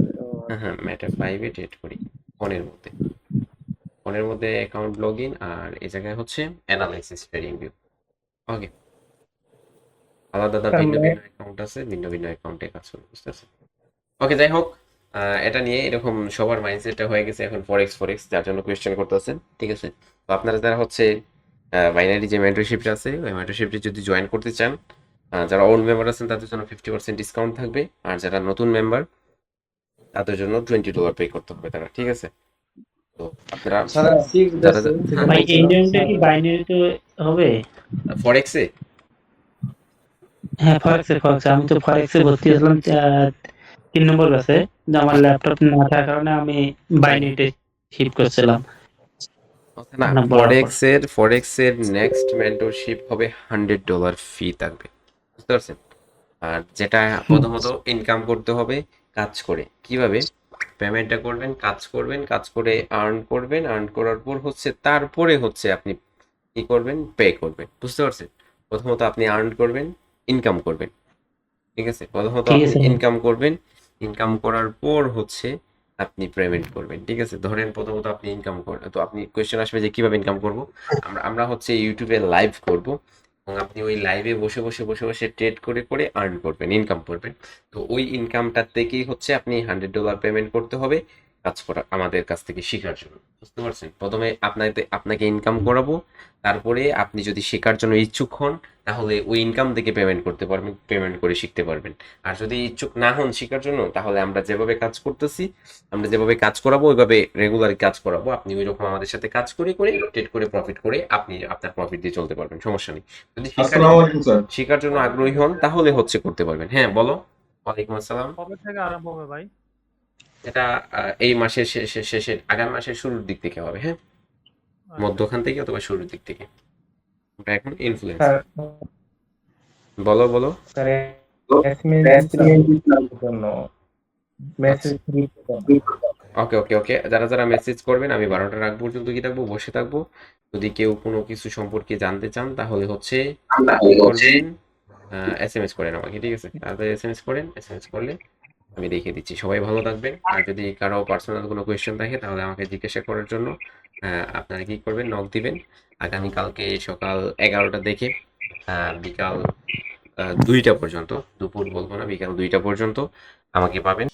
হ্যাঁ হ্যাঁ, মেটা 5 এ ট্রেড করি ফোনের মধ্যে। ফোনের মধ্যে অ্যাকাউন্ট লগ ইন, আর এই জায়গায় হচ্ছে অ্যানালাইসিস ট্রেডিং ভিউ। ওকে, আলাদা আলাদা ভিন্ন ভিন্ন অ্যাকাউন্ট আছে, ভিন্ন ভিন্ন অ্যাকাউন্টে কাজ করি, বুঝতে পারছেন? ওকে, যাই হোক, এটা নিয়ে এরকম সবার মাইন্ডসেটটা হয়ে গেছে এখন ফরেক্স যার জন্য কোয়েশ্চেন করতেছেন, ঠিক আছে? তো আপনারা যারা হচ্ছে বাইনারি যে মেন্টরশিপটা আছে ওই মেন্টরশিপটি যদি জয়েন করতে চান, যারা ওল্ড মেম্বার আছেন তাদের জন্য 50% ডিসকাউন্ট থাকবে, আর যারা নতুন মেম্বার তাদের জন্য $20 পে করতে হবে তারা, ঠিক আছে? তো আপনারা যারা ভাই ইন্ডিয়ানটা কি বাইনারিতে হবে? ফরেক্সে হ্যাঁ ফরেক্সে আমি তো ফরেক্সে ভর্তি হয়েছিলাম 3 নম্বর ব্যাচে, কিন্তু আমার ল্যাপটপ না থাকার কারণে আমি বাইনারিতে শিফট করছিলাম। না, না, বরাবর। ফরেক্সের নেক্সট মেন্টরশিপ হবে $100 ফি থাকবে, বুঝতে পারছেন? আর যেটা প্রথমত ইনকাম করতে হবে কাজ করে। কিভাবে পেমেন্টটা করবেন? কাজ করে আর্ন করার পর হচ্ছে তারপরে হচ্ছে আপনি কি করবেন? পে করবেন, বুঝতে পারছেন? প্রথমত আপনি আর্ন করবেন, ইনকাম করবেন, ঠিক আছে? প্রথমত ঠিক আপনি আছে। ইনকাম করবেন, ইনকাম করার পর হচ্ছে আপনি পেমেন্ট করবেন, ঠিক আছে? ধরেন প্রথমত আপনি ইনকাম করেন, তো আপনি কোয়েশ্চেন আসবে যে কিভাবে ইনকাম করব। আমরা হচ্ছে ইউটিউবে লাইভ করব এবং আপনি ওই লাইভে বসে ট্রেড করে আর্ন করবেন, ইনকাম করবেন। তো ওই ইনকামটা থেকেই হচ্ছে আপনি $100 পেমেন্ট করতে হবে কাজ করা আমাদের কাছ থেকে শেখার জন্য, বুঝতে পারছেন? প্রথমে আপনাকে ইনকাম করাবো, তারপরে আপনি যদি শেখার জন্য ইচ্ছুক হন তাহলে ওই ইনকাম থেকে পেমেন্ট করতে পারবেন, পেমেন্ট করে শিখতে পারবেন। আর যদি ইচ্ছুক না হন শেখার জন্য তাহলে আমরা যেভাবে কাজ করতেছি, আমরা যেভাবে কাজ করাবো ওইভাবে রেগুলার কাজ করাবো, আপনি ওই রকম আমাদের সাথে কাজ করে ট্রেড করে প্রফিট করে আপনি আপনার প্রফিট দিয়ে চলতে পারবেন, সমস্যা নেই। যদি শেখার জন্য আগ্রহী হন তাহলে হচ্ছে করতে পারবেন। হ্যাঁ বলো। ওয়ালাইকুম আসসালাম। কবে থেকে আরম্ভ হবে ভাই? এটা এই মাসের শেষে আগামী মাসের শুরুর দিক থেকে হবে, হ্যাঁ, মধ্যখান থেকে অথবা শুরুর দিক থেকে। ওটা এখন ইনফ্লুয়েন্স। বলো। ওকে, যারা মেসেজ করবেন আমি 12টার আগ পর্যন্ত কি থাকবো, বসে থাকবো। যদি কেউ কোনো কিছু সম্পর্কে জানতে চান তাহলে হচ্ছে করবেন, SMS করেন আমাকে, ঠিক আছে? তাড়াতাড়ি SMS করেন, SMS করলে আমি দেখিয়ে দিচ্ছি। সবাই ভালো থাকবেন। আর যদি কারো পার্সোনাল কোনো কোয়েশ্চেন থাকে তাহলে আমাকে জিজ্ঞাসা করার জন্য আপনারা কি করবেন, নক দিবেন। আগামীকালকে সকাল 11টা থেকে বিকাল 2টা পর্যন্ত, দুপুর বলবো না, বিকাল 2টা পর্যন্ত আমাকে পাবেন।